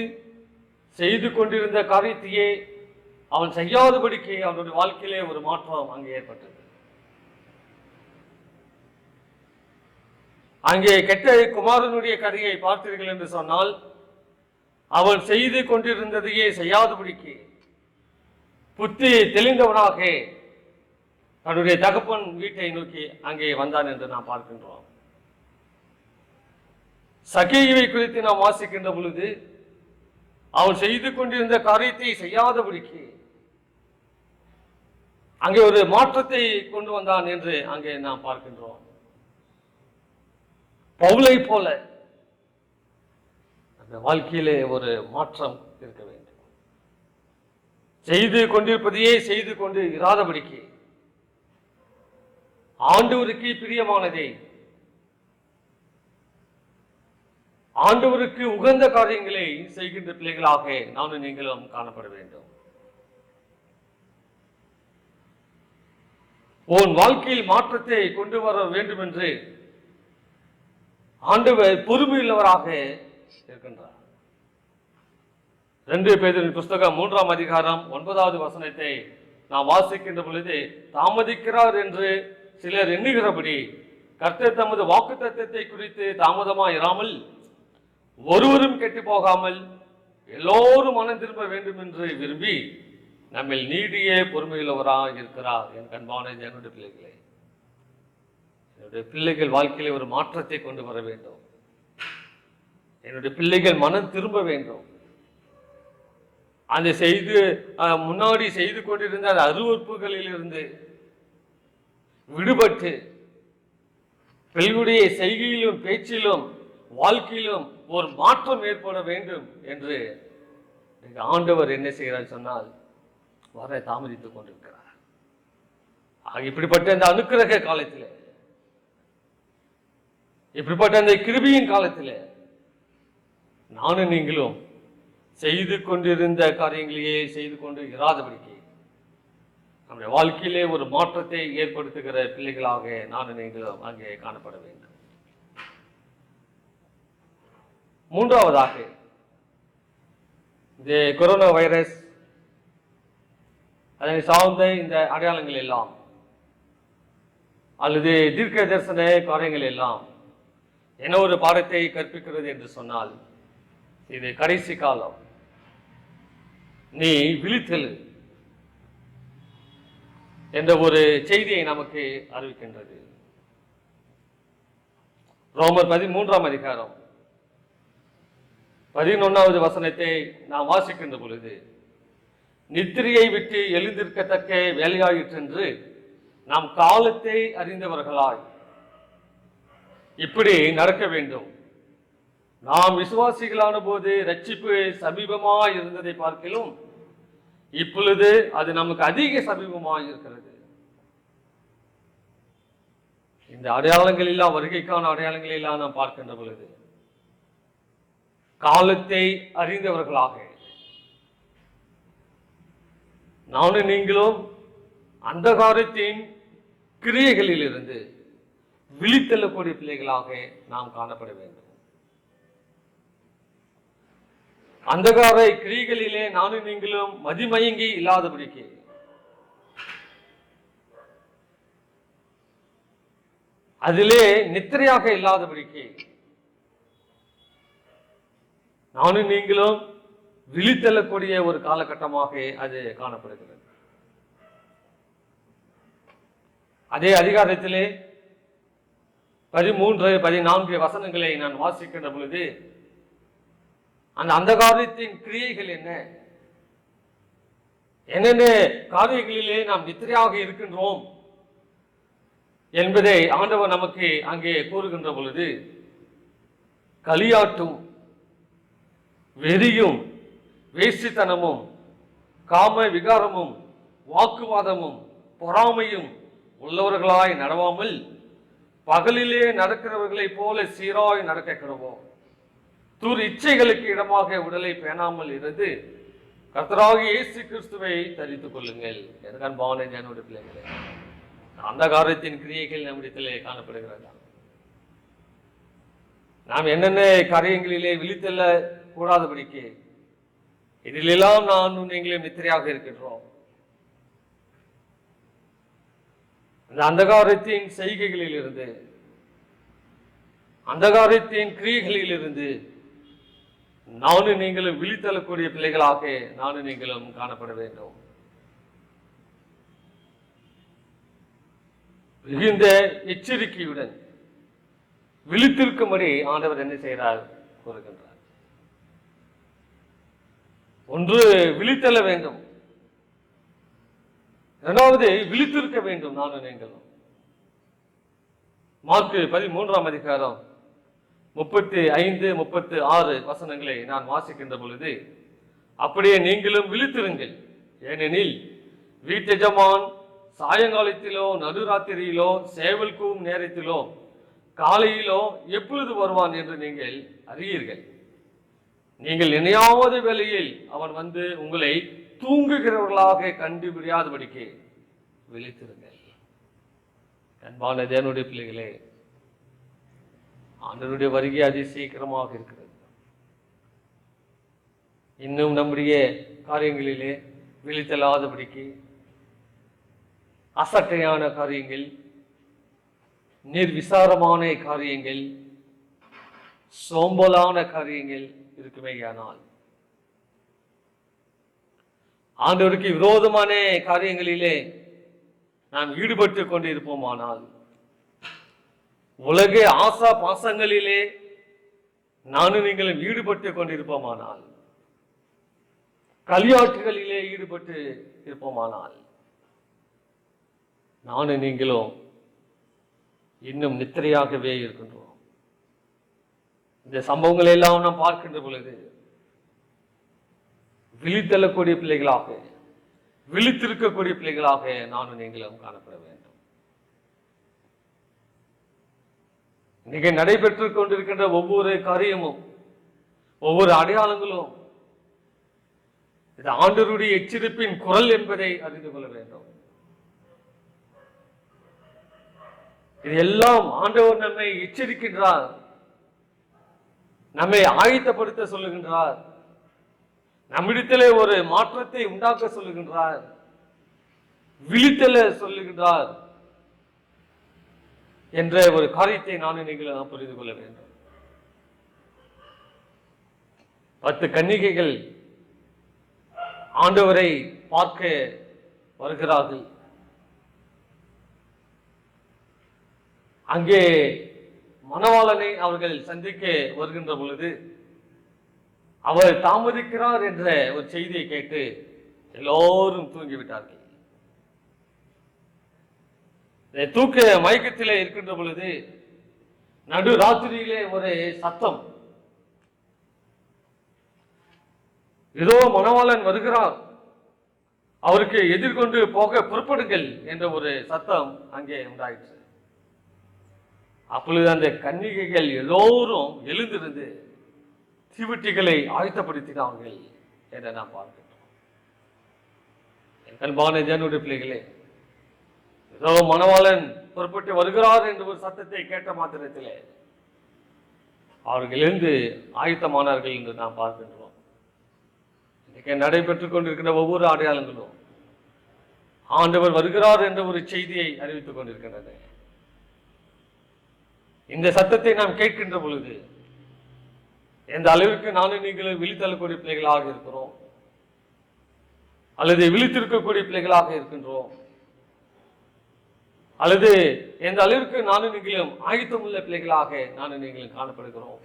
செய்து கொண்டிருந்த காரியத்தையே அவன் செய்யாதபடிக்கு அவனுடைய வாழ்க்கையிலே ஒரு மாற்றம் அங்கே ஏற்பட்டது. அங்கே கெட்ட குமாரனுடைய கதையை பார்த்தீர்கள் என்று சொன்னால், அவன் செய்து கொண்டிருந்ததையே செய்யாதபடிக்கு புத்தி தெளிந்தவனாக தன்னுடைய தகப்பன் வீட்டை நோக்கி அங்கே வந்தான் என்று நாம் பார்க்கின்றோம். சகேயுவை குறித்து நாம் வாசிக்கின்ற பொழுது, அவன் செய்து கொண்டிருந்த காரியத்தை செய்யாதபடிக்கு அங்கே ஒரு மாற்றத்தை கொண்டு வந்தான் என்று அங்கே நாம் பார்க்கின்றோம். பவுலை போல அந்த வாழ்க்கையிலே ஒரு மாற்றம் இருக்க வேண்டும். செய்து கொண்டிருப்பதையே செய்து கொண்டு இராதபடிக்கு ஆண்டவருக்கு பிரியமானதை, ஆண்டவருக்கு உகந்த காரியங்களை செய்கின்ற பிள்ளைகளாக நானும் நீங்களும் காணப்பட வேண்டும். உன் வாழ்க்கையில் மாற்றத்தை கொண்டு வர வேண்டும் என்று ஆண்டவர் பொறுமையுள்ளவராக இருக்கின்றார். 2 பேதுரு புஸ்தகம் 3ஆம் அதிகாரம் 9வது வசனத்தை நாம் வாசிக்கின்ற பொழுது, தாமதிக்கிறார் என்று சிலர் எண்ணுகிறபடி கர்த்தர் தமது வாக்குத்தத்தத்தை குறித்து தாமதமாயிராமல் ஒருவரும் கெட்டு போகாமல் எல்லோரும் மனம் திரும்ப வேண்டும் என்று விரும்பி நம்மில் நீடிய பொறுமையுள்ளவராக இருக்கிறார். என் கண்பான என்னுடைய பிள்ளைகளே, என்னுடைய பிள்ளைகள் வாழ்க்கையிலே ஒரு மாற்றத்தை கொண்டு வர வேண்டும். என்னுடைய பிள்ளைகள் மனம் திரும்ப வேண்டும். அந்த முன்னாடி செய்து கொண்டிருந்த அந்த அருவறுப்புகளில் இருந்து விடுபட்டு பிள்ளைகளுடைய செய்கையிலும் பேச்சிலும் வாழ்க்கையிலும் ஒரு மாற்றம் ஏற்பட வேண்டும் என்று ஆண்டவர் என்ன செய்கிறார் சொன்னால், வர தாமதித்துக் கொண்டிருக்கிறார். இப்படிப்பட்ட இந்த அனுக்கிரக காலத்தில், இப்படிப்பட்ட அந்த கிருபையின் காலத்தில் நானும் நீங்களும் செய்து கொண்டிருந்த காரியங்களையே செய்து கொண்டு இராதபடிக்கு நம்முடைய வாழ்க்கையிலே ஒரு மாற்றத்தை ஏற்படுத்துகிற பிள்ளைகளாக நானும் நீங்களும் அங்கே காணப்பட வேண்டும். 3வதாக, இந்த கொரோனா வைரஸ் அதனை சார்ந்த இந்த அடையாளங்கள் எல்லாம் அல்லது தீர்க்க தரிசன காரியங்கள் எல்லாம் என்ன ஒரு பாடத்தை கற்பிக்கிறது என்று சொன்னால், இது கடைசி காலம், நீ விழித்தெழு என்ற ஒரு செய்தியை நமக்கு அறிவிக்கின்றது. ரோமர் 13ஆம் அதிகாரம் 11வது வசனத்தை நாம் வாசிக்கின்ற பொழுது, நித்திரையை விட்டு எழுந்திருக்கத்தக்க வேலையாயிற்றென்று நாம் காலத்தை அறிந்தவர்களாய் இப்படி நடக்க வேண்டும். நாம் விசுவாசிகளான போது ரட்சிப்பு சமீபமாய் இருந்ததை பார்க்கிலும் இப்பொழுது அது நமக்கு அதிக சமீபமாய் இருக்கிறது. இந்த அடையாளங்கள் எல்லாம், வருகைக்கான அடையாளங்கள் எல்லாம் நாம் பார்க்கின்ற பொழுது, காலத்தை அறிந்தவர்களாக நானும் நீங்களும் அந்த காலத்தின் கிரியைகளில் இருந்து விழித்தெள்ளக்கூடிய பிள்ளைகளாக நாம் காணப்பட வேண்டும். அந்தகார கிரிகளிலே நானும் நீங்களும் மதிமயங்கி இல்லாதபடிக்கு அதிலே நித்திரையாக இல்லாதபடிக்கு நானும் நீங்களும் விழித்தெள்ளக்கூடிய ஒரு காலகட்டமாக அது காணப்படுகிறது. அதே அதிகாரத்திலே 13, 14 வசனங்களை நான் வாசிக்கின்ற பொழுது, அந்த அந்தகாரத்தின் கிரியைகள் என்னென்ன காரியங்களிலே நாம் நித்திரையாக இருக்கின்றோம் என்பதை ஆண்டவர் நமக்கு அங்கே கூறுகின்ற பொழுது, களியாட்டும் வெறியும் வேசித்தனமும் காம விகாரமும் வாக்குவாதமும் பொறாமையும் உள்ளவர்களாய் நடவாமல் பகலிலே நடக்கிறவர்களை போல சீராய் நடக்க கிடவோம். இச்சைகளுக்கு இடமாக உடலை பேணாமல் இருந்து கர்த்தராகிய இயேசு கிறிஸ்துவை தரித்துக் கொள்ளுங்கள். எனக்கு அன்பான என்னுடைய பிள்ளைகளே, அந்த காரியத்தின் கிரியைகள் நம்மிடத்திலே காணப்படுகிறது. நாம் என்னென்ன காரியங்களிலே விழித்தெல்ல கூடாதபடிக்கு இதிலெல்லாம் நானும் நீங்களும் நித்திரையாக இருக்கின்றோம். அந்த அந்தகாரத்தின் செய்கைகளில் இருந்து, அந்தகாரத்தின் கிரியைகளில் இருந்து நானும் நீங்களும் விழித்தெழக்கூடிய பிள்ளைகளாக நானும் நீங்களும் காணப்பட வேண்டும். மிகுந்த எச்சரிக்கையுடன் விழித்திருக்கும்படி ஆண்டவர் என்ன செய்கிறார் கூறுகின்றார். ஒன்று விழித்தெழ வேண்டும், இரண்டாவது விழித்திருக்க வேண்டும். நானும் நீங்களும் மார்க்கு 13ஆம் அதிகாரம் 35, 36 வசனங்களை நான் வாசிக்கின்ற பொழுது, அப்படியே நீங்களும் விழித்திருங்கள், ஏனெனில் வீட்டெஜமான் சாயங்காலத்திலோ நடுராத்திரியிலோ சேவல் கூவும் நேரத்திலோ காலையிலோ எப்பொழுது வருவான் என்று நீங்கள் அறியீர்கள். நீங்கள் நினையாத வேளையில் அவன் வந்து உங்களை தூங்குகிறவர்களாக கண்டுபிடியாதபடிக்கு விழித்திருங்கள். அன்பான தேவனுடைய பிள்ளைகளே, ஆண்டவருடைய வருகை அதி சீக்கிரமாக இருக்கிறது. இன்னும் நம்முடைய காரியங்களிலே விழித்தெழாதபடிக்கு அசட்டையான காரியங்கள், நிர்விசாரமான காரியங்கள், சோம்பலான காரியங்கள் இருக்குமேயானால், ஆண்டவருக்கு விரோதமான காரியங்களிலே நாம் ஈடுபட்டு கொண்டு இருப்போமானால், உலக ஆசா பாசங்களிலே நானும் நீங்களும் ஈடுபட்டு கொண்டிருப்போமானால், களியாட்டுகளிலே ஈடுபட்டு இருப்போமானால், நானும் நீங்களும் இன்னும் நித்திரையாகவே இருக்கின்றோம். இந்த சம்பவங்களை எல்லாம் நாம் பார்க்கின்ற பொழுது விழித்தெழக்கூடிய பிள்ளைகளாக, விழித்திருக்கக்கூடிய பிள்ளைகளாக நானும் நீங்களும் காணப்பட வேண்டும். இன்னைக்கு நடைபெற்று கொண்டிருக்கின்ற ஒவ்வொரு காரியமும், ஒவ்வொரு அடையாளங்களும் இது ஆண்டவருடைய எச்சரிப்பின் குரல் என்பதை அறிந்து கொள்ள வேண்டும். இது எல்லாம் ஆண்டவர் நம்மை எச்சரிக்கின்றார், நம்மை ஆயத்தப்படுத்த சொல்லுகின்றார், நம்மிடத்திலே ஒரு மாற்றத்தை உண்டாக்க சொல்லுகின்றார், விழித்தெழ சொல்லுகின்றார் என்ற ஒரு காரியத்தை நானும் நீங்களும் புரிந்து கொள்ள வேண்டும். 10 கன்னிகைகள் ஆண்டவரை பார்க்க வருகிறார்கள். அங்கே மணவாளனை அவர்கள் சந்திக்க வருகின்ற பொழுது அவர் தாமதிக்கிறார் என்ற ஒரு செய்தியை கேட்டு எல்லோரும் தூங்கிவிட்டார்கள். தூக்க மயக்கத்திலே இருக்கின்ற பொழுது நடு ராத்திரியிலே ஒரு சத்தம், ஏதோ மணவாளன் வருகிறார், அவருக்கு எதிர்கொண்டு போக புறப்படுங்கள் என்ற ஒரு சத்தம் அங்கே உண்டாயிற்று. அப்பொழுது அந்த கன்னிகைகள் எல்லோரும் எழுந்திருந்து தீவட்டிகளை ஆயத்தப்படுத்தினார்கள் என்று நாம் பார்க்கிறோம். அன்பான தேவனுடைய பிள்ளைகளே, ஏதோ மணவாளன் புறப்பட்டு வருகிறார் என்ற ஒரு சத்தத்தை கேட்ட மாத்திரத்திலே அவர்கள் எழுந்து ஆயத்தமானார்கள் என்று நாம் பார்க்கின்றோம். இன்றைக்கு நடைபெற்றுக் கொண்டிருக்கின்ற ஒவ்வொரு அடையாளங்களும் ஆண்டவர் வருகிறார் என்ற ஒரு செய்தியை அறிவித்துக் கொண்டிருக்கின்றன. இந்த சத்தத்தை நாம் கேட்கின்ற பொழுது எந்த அளவிற்கு நானும் நீங்களும் விழித்தெழக்கூடிய பிள்ளைகளாக இருக்கிறோம், அல்லது விழித்திருக்கக்கூடிய பிள்ளைகளாக இருக்கின்றோம், அல்லது எந்த அளவிற்கு நானும் நீங்களும் ஆயத்தமுள்ள பிள்ளைகளாக நானும் நீங்களும் காணப்படுகிறோம்,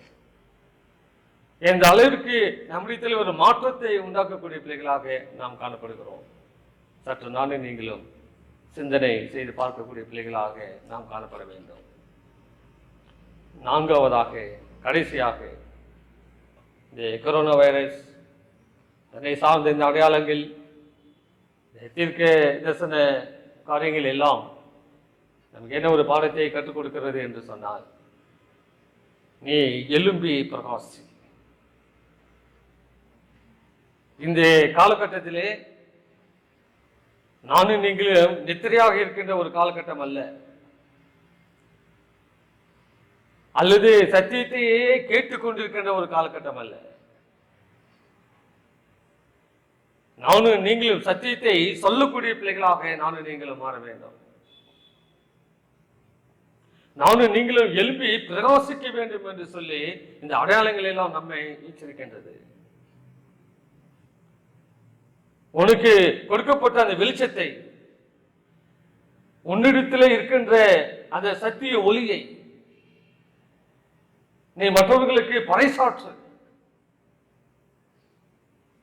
எந்த அளவிற்கு நம்மிடத்தில் ஒரு மாற்றத்தை உண்டாக்கக்கூடிய பிள்ளைகளாக நாம் காணப்படுகிறோம், சற்று நானும் நீங்களும் சிந்தனை செய்து பார்க்கக்கூடிய பிள்ளைகளாக நாம் காணப்பட வேண்டும். 4வதாக, கடைசியாக, இந்த கொரோனா வைரஸ், அதனை சார்ந்த இந்த அடையாளங்கள், தீர்க்க தரிசன காரியங்கள் எல்லாம் நமக்கு என்ன ஒரு பாடத்தை கற்றுக் கொடுக்கிறது என்று சொன்னால், நீ எழும்பி பிரகாசி. இந்த காலகட்டத்திலே நானும் நீங்களும் நித்திரையாக இருக்கின்ற ஒரு காலகட்டம் அல்ல, அல்லது சத்தியத்தையே கேட்டுக்கொண்டிருக்கின்ற ஒரு காலகட்டம் அல்ல. நானும் நீங்களும் சத்தியத்தை சொல்லக்கூடிய பிள்ளைகளாக நானும் நீங்களும் மாற வேண்டும். நானும் நீங்களும் எழுப்பி பிரகாசிக்க வேண்டும் என்று சொல்லி இந்த அடையாளங்கள் எல்லாம் நம்மை எச்சரிக்கின்றது. உனக்கு கொடுக்கப்பட்ட அந்த வெளிச்சத்தை, உன்னிடத்தில் இருக்கின்ற அந்த சத்திய ஒளியை நீ மற்றவர்களுக்கு பறைசாற்று.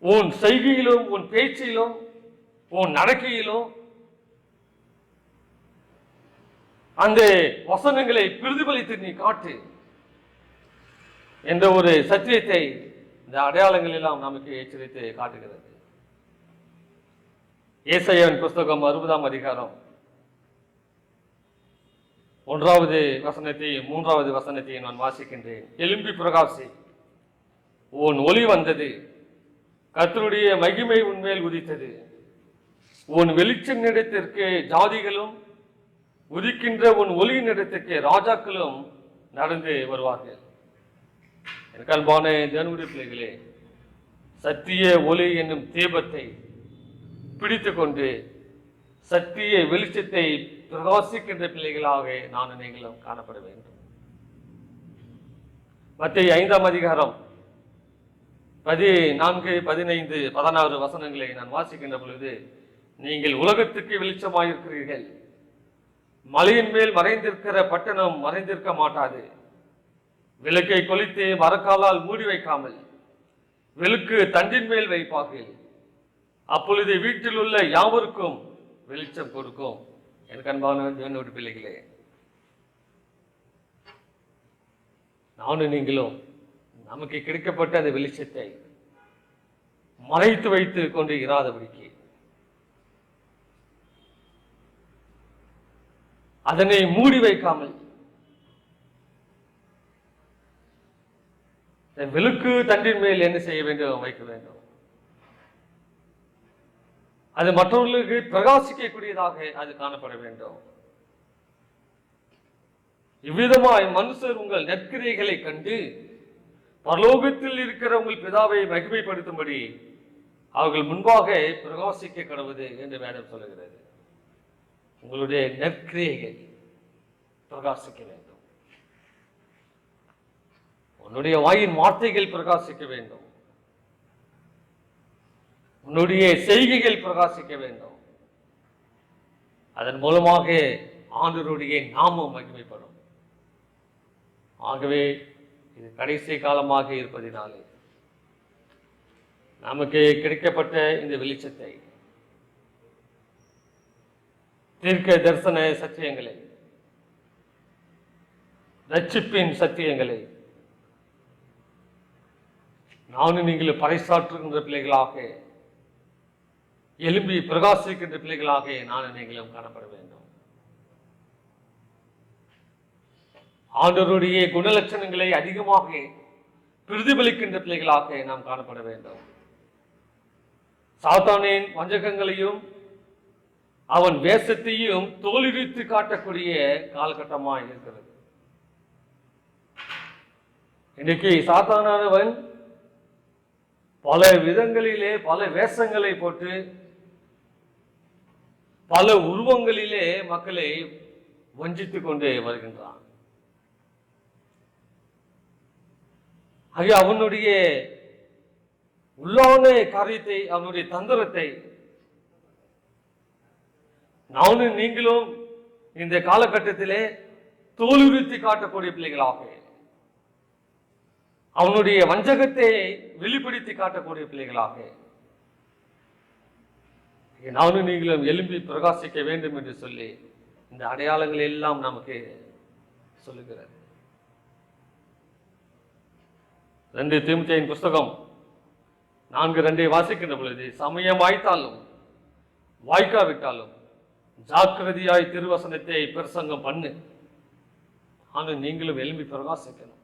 உன் செய்கையிலும் உன் பேச்சிலும் உன் நடக்கையிலும் அந்த வசனங்களை பிரதிபலித்து நீ காட்டு என்ற ஒரு சத்தியத்தை இந்த அடையாளங்கள் எல்லாம் நமக்கு எச்சரித்து காட்டுகிறது. ஏசாயாவின் புஸ்தகம் 60ஆம் அதிகாரம் 1வது வசனத்தையும் 3வது வசனத்தையும் நான் வாசிக்கின்றேன். எழும்பி பிரகாசி, உன் ஒளி வந்தது, கர்த்தருடைய மகிமை உன்மேல் உதித்தது. உன் வெளிச்சனிடத்திற்கு ஜாதிகளும் உதிக்கின்ற உன் ஒளியினிடத்திற்கு ராஜாக்களும் நடந்து வருவார்கள். எனக்கு அன்பான தேவனுடைய பிள்ளைகளே, சத்திய ஒளி என்னும் தீபத்தை பிடித்து கொண்டு சத்திய வெளிச்சத்தை பிரகாசிக்கின்ற பிள்ளைகளாக நானும் நீங்களும் காணப்பட வேண்டும். மத்தேயு 5ஆம் அதிகாரம் 14, 15, 16 வசனங்களை நான் வாசிக்கின்ற பொழுது, நீங்கள் உலகத்துக்கு வெளிச்சமாயிருக்கிறீர்கள். மலையின் மேல் மறைந்திருக்கிற பட்டணம் மறைந்திருக்க மாட்டாது. விளக்கை கொளுத்தி மரக்காலால் மூடி வைக்காமல் விளக்கு தண்டின் மேல் வைப்பார்கள். அப்பொழுது வீட்டில் உள்ள யாவருக்கும் வெளிச்சம் கொடுக்கும். எனக்கு அன்பான தேவனுடைய பிள்ளைகளே, நானும் நீங்களும் நமக்கு கிடைக்கப்பட்ட அந்த வெளிச்சத்தை மறைத்து வைத்து கொண்டு இராதபடிக்கு, அதனை மூடி வைக்காமல், விளக்கு தண்டின் மேல் என்ன செய்ய வேண்டும்? வைக்க வேண்டும். அது மற்றவர்களுக்கு பிரகாசிக்கக்கூடியதாக அது காணப்பட வேண்டும். இவ்விதமாய் மனுஷர் உங்கள் நற்கிரைகளை கண்டு பரலோகத்தில் இருக்கிற உங்கள் பிதாவை மகிமைப்படுத்தும்படி அவர்கள் முன்பாக பிரகாசிக்க கடவுது என்று வேதம் சொல்லுகிறது. உங்களுடைய நற்கிரைகள் பிரகாசிக்க வேண்டும். உன்னுடைய வாயின் வார்த்தைகள் பிரகாசிக்க வேண்டும். உன்னுடைய செய்கைகள் பிரகாசிக்க வேண்டும். அதன் மூலமாக ஆண்டவருடைய நாமம் மகிமைப்படும். ஆகவே இது கடைசி காலமாக இருப்பதினாலே நமக்கு கிடைக்கப்பட்ட இந்த வெளிச்சத்தை, தீர்க்க தரிசன சத்தியங்களை, ரட்சிப்பின் சத்தியங்களை நானும் நீங்கள் பறைசாற்றுகின்ற பிள்ளைகளாக, எழும்பி பிரகாசிக்கின்ற பிள்ளைகளாக நானும் நீங்களும் காணப்பட வேண்டும். ஆண்டவருடைய குணலட்சணங்களை அதிகமாக பிரதிபலிக்கின்ற பிள்ளைகளாக நாம் காணப்பட வேண்டும். சாத்தானின் வஞ்சகங்களையும் அவன் வேஷத்தையும் தோலுரித்து காட்டக்கூடிய காலகட்டமாக இருக்கிறது. இன்னைக்கு சாத்தானவன் பல விதங்களிலே பல வேஷங்களை போட்டு பல உருவங்களிலே மக்களை வஞ்சித்துக் கொண்டு வருகின்றான். ஆக அவனுடைய உள்ளான காரியத்தை, அவனுடைய தந்திரத்தை நானும் நீங்களும் இந்த காலகட்டத்திலே தோலுரித்து காட்டக்கூடிய பிள்ளைகளாக, அவனுடைய வஞ்சகத்தை வெளிப்படுத்தி காட்டக்கூடிய பிள்ளைகளாக நானும் நீங்களும் எழும்பி பிரகாசிக்க வேண்டும் என்று சொல்லி இந்த அடையாளங்கள் எல்லாம் நமக்கு சொல்லுகிறது. 2 தீமோத்தேயுவின் புஸ்தகம் 4:2 வாசிக்கின்ற பொழுது, சமயம் வாய்த்தாலும் வாய்க்காவிட்டாலும் ஜாக்கிரதையாய் திருவசனத்தை பிரசங்கம் பண்ணு. ஆனால் நீங்களும் எழும்பி பிரகாசிக்கணும்.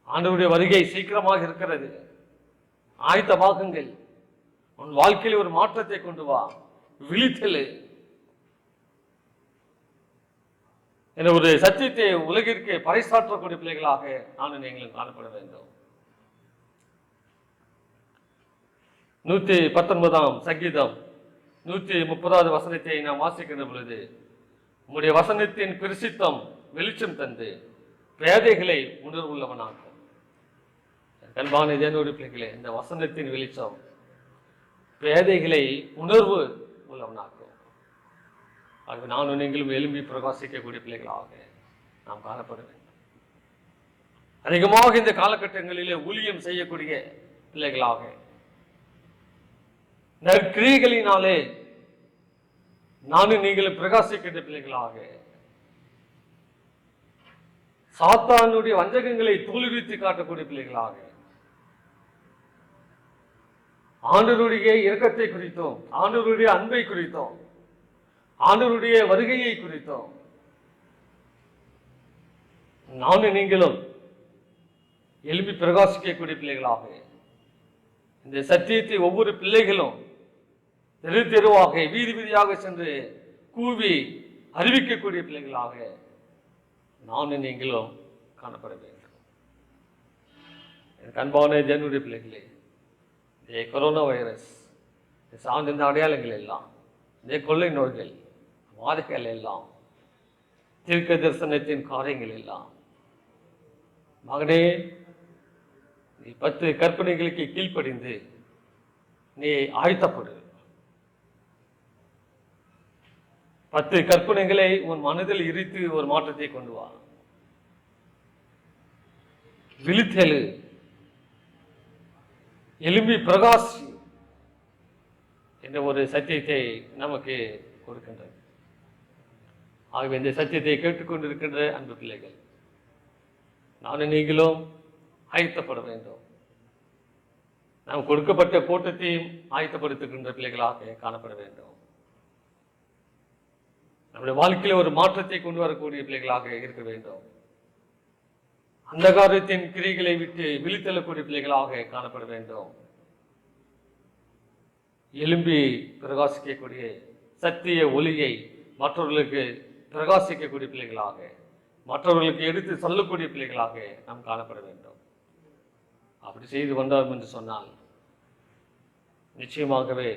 ஆண்டவருடைய வருகை சீக்கிரமாக இருக்கிறது. ஆயத்தமாகுங்கள். உன் வாழ்க்கையில் ஒரு மாற்றத்தை கொண்டு வா. விழித்தெழு என்ற ஒரு சத்தியத்தை உலகிற்கு பறைசாற்றக்கூடிய பிள்ளைகளாக நானும் நீங்களும் காணப்பட வேண்டும். 119 சங்கீதம் 130வது வசனத்தை நாம் வாசிக்கின்ற பொழுது, உம்முடைய வசனத்தின் பிரசித்தம் வெளிச்சம் தந்து பேதைகளை உணர்வுள்ளவனாகும். அன்பான தேவனுடைய பிள்ளைகளே, இந்த வசனத்தின் வெளிச்சம் பேதைகளை உணர்வு உள்ளவனாக்கும். ஆகவே நானும் நீங்களும் எழும்பி பிரகாசிக்கக்கூடிய பிள்ளைகளாக நாம் காணப்பட வேண்டும். அதிகமாக இந்த காலகட்டங்களிலே ஊழியம் செய்யக்கூடிய பிள்ளைகளாக, நற்கிரியைகளினாலே நானும் நீங்களும் பிரகாசிக்கின்ற பிள்ளைகளாக, சாத்தானுடைய வஞ்சகங்களை தோலுரித்து காட்டக்கூடிய பிள்ளைகளாக, ஆண்டவருடைய இரக்கத்தை குறித்தோம், ஆண்டவருடைய அன்பை குறித்தோம், ஆண்டவருடைய வருகையை குறித்தோம் நானும் நீங்களும் எழுப்பி பிரகாசிக்கக்கூடிய பிள்ளைகளாக, இந்த சத்தியத்தை ஒவ்வொரு பிள்ளைகளும் தெரு தெருவாக வீதி வீதியாக சென்று கூவி அறிவிக்கக்கூடிய பிள்ளைகளாக நானும் நீங்களும் காணப்பட வேண்டும். எனக்கு அன்பான ஜனனுடைய பிள்ளைகளே, இந்த கொரோனா வைரஸ், சார்ந்த அடையாளங்கள் எல்லாம், இந்த கொள்ளை நோய்கள், வாதைகள் எல்லாம், தீர்க்க தரிசனத்தின் காரியங்கள் எல்லாம், மகனே நீ 10 கற்பனைகளுக்கு கீழ்ப்படிந்து நீ ஆயத்தப்படு. 10 கற்பனைகளை உன் மனதில் இருத்து ஒரு மாற்றத்தை கொண்டு வா. விழித்தெழு, எழும்பி பிரகாசி என்ற ஒரு சத்தியத்தை நமக்கு கொடுக்கின்றது. ஆகவே இந்த சத்தியத்தை கேட்டுக்கொண்டிருக்கின்ற அன்பு பிள்ளைகள், நானும் நீங்களும் ஆயத்தப்பட வேண்டும். நாம் கொடுக்கப்பட்ட கூட்டத்தையும் ஆயத்தப்படுத்துகின்ற பிள்ளைகளாக காணப்பட வேண்டும். நம்முடைய வாழ்க்கையில் ஒரு மாற்றத்தை கொண்டு வரக்கூடிய பிள்ளைகளாக இருக்க வேண்டும். அந்தகாரத்தின் கிரிகளை விட்டு விழித்தெழக்கூடிய பிள்ளைகளாக காணப்பட வேண்டும். எழும்பி பிரகாசிக்கக்கூடிய சத்திய ஒளியை மற்றவர்களுக்கு பிரகாசிக்கக்கூடிய பிள்ளைகளாக, மற்றவர்களுக்கு எடுத்து சொல்லக்கூடிய பிள்ளைகளாக நாம் காணப்பட வேண்டும். அப்படி செய்து வந்தோம் என்று சொன்னால் நிச்சயமாகவே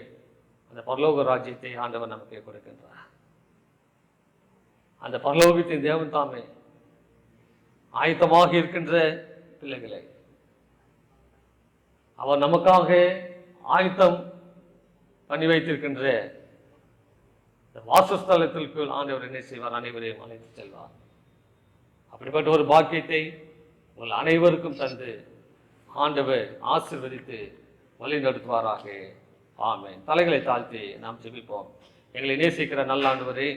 அந்த பரலோக ராஜ்யத்தை ஆண்டவர் நமக்கு கொடுக்கின்றார். அந்த பரலோகத்தின் தேவன் தாமே ஆயத்தமாக இருக்கின்ற பிள்ளைகளை அவர் நமக்காக ஆயத்தம் பண்ணி வைத்திருக்கின்ற வாசஸ்தலத்திற்குள் ஆண்டவர் என்ன செய்வார்? அனைவரையும் அழைத்து செல்வார். அப்படிப்பட்ட ஒரு பாக்கியத்தை உங்கள் அனைவருக்கும் தந்து ஆண்டவர் ஆசீர்வதித்து வழி நடத்துவாராக. ஆமென். தலைகளை தாழ்த்தி நாம் ஜெபிப்போம். எங்களை நேசிக்கிற நல்ல ஆண்டவரே,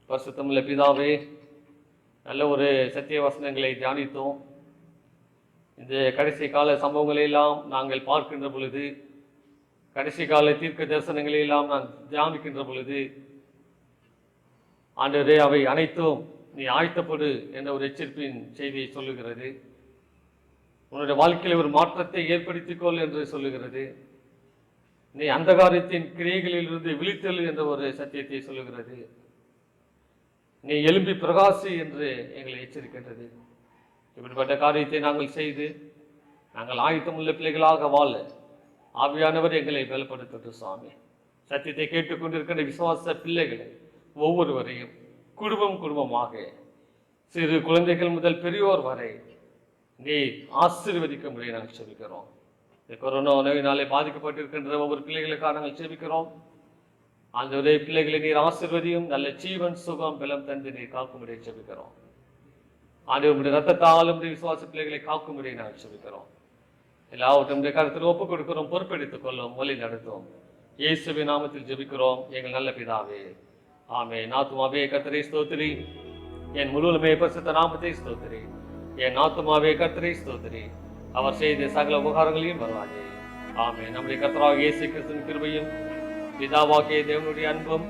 பரிசுத்தமுள்ள பிதாவே, நல்ல ஒரு சத்திய வசனங்களை தியானித்தோம். இந்த கடைசி கால சம்பவங்களை எல்லாம் நாங்கள் பார்க்கின்ற பொழுது, கடைசி கால தீர்க்க தரிசனங்களை எல்லாம் நான் தியானிக்கின்ற பொழுது, ஆண்டவரே அவை அனைத்தும் நீ ஆயத்தப்படு என்ற ஒரு எச்சரிப்பின் செய்தியை சொல்லுகிறது. உன்னுடைய வாழ்க்கையில் ஒரு மாற்றத்தை ஏற்படுத்திக்கொள் என்று சொல்லுகிறது. நீ அந்தகாரத்தின் கிரியைகளிலிருந்து விழித்தெழு என்ற ஒரு சத்தியத்தை சொல்லுகிறது. நீ எழும்பி பிரகாசி என்று எங்களை எச்சரிக்கின்றது. இப்படிப்பட்ட காரியத்தை நாங்கள் செய்து நாங்கள் ஆயத்தமுள்ள பிள்ளைகளாக வாழ ஆவியானவர் எங்களை பலப்படுத்தட்டும் சுவாமி. சத்தியத்தை கேட்டுக்கொண்டிருக்கின்ற விசுவாச பிள்ளைகளை ஒவ்வொருவரையும் குடும்பமாக சிறு குழந்தைகள் முதல் பெரியோர் வரை நீ ஆசீர்வதிக்க முடியும் நாங்கள் செபிக்கிறோம். இந்த கொரோனா நோயினாலே பாதிக்கப்பட்டிருக்கின்ற ஒவ்வொரு பிள்ளைகளுக்காக நாங்கள் செபிக்கிறோம். அந்த ஒரே பிள்ளைகளை நீர் ஆசீர்வதியும், நல்ல ஜீவன் சுகம் பலம் தந்து நீர் காக்கும்படியை செபிக்கிறோம். ஆண்டவருடைய ரத்தத்தாலும் விசுவாச பிள்ளைகளை காக்கும்படியை நாங்கள் செபிக்கிறோம். எல்லாவற்றும் கருத்தில் ஒப்புக் கொடுக்கிறோம். பொறுப்பெடுத்துக் கொள்ளும், வழி நடத்தும். இயேசுவின் நாமத்தில் ஜெபிக்கிறோம் எங்கள் நல்ல பிதாவே, ஆமென். ஆத்துமாவே கர்த்தரை ஸ்தோத்திரி, என் முழுவதுமே பரிசுத்த நாமத்தை ஸ்தோத்திரி. என் ஆத்துமாவே கர்த்தரை ஸ்தோத்திரி, அவர் செய்த சகல உபகாரங்களையும் வருவாதே. ஆமென். நம்முடைய கர்த்தராகிய இயேசு கிறிஸ்துவின் கிருபையும் பிதாவாகிய தேவனுடைய அன்பும்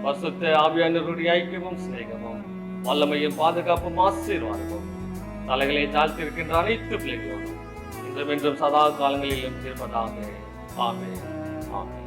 பரிசுத்த ஆவியானவருடைய ஐக்கியமும் சிநேகமும் வல்லமையும் பாதுகாப்பும் ஆசீர்வாதமும் தலைகளை தாழ்த்திருக்கின்ற அனைத்து பிள்ளைகளோடும் இன்றும் என்றும் சதா காலங்களிலும் இருப்பதாக. ஆமென். ஆமென்.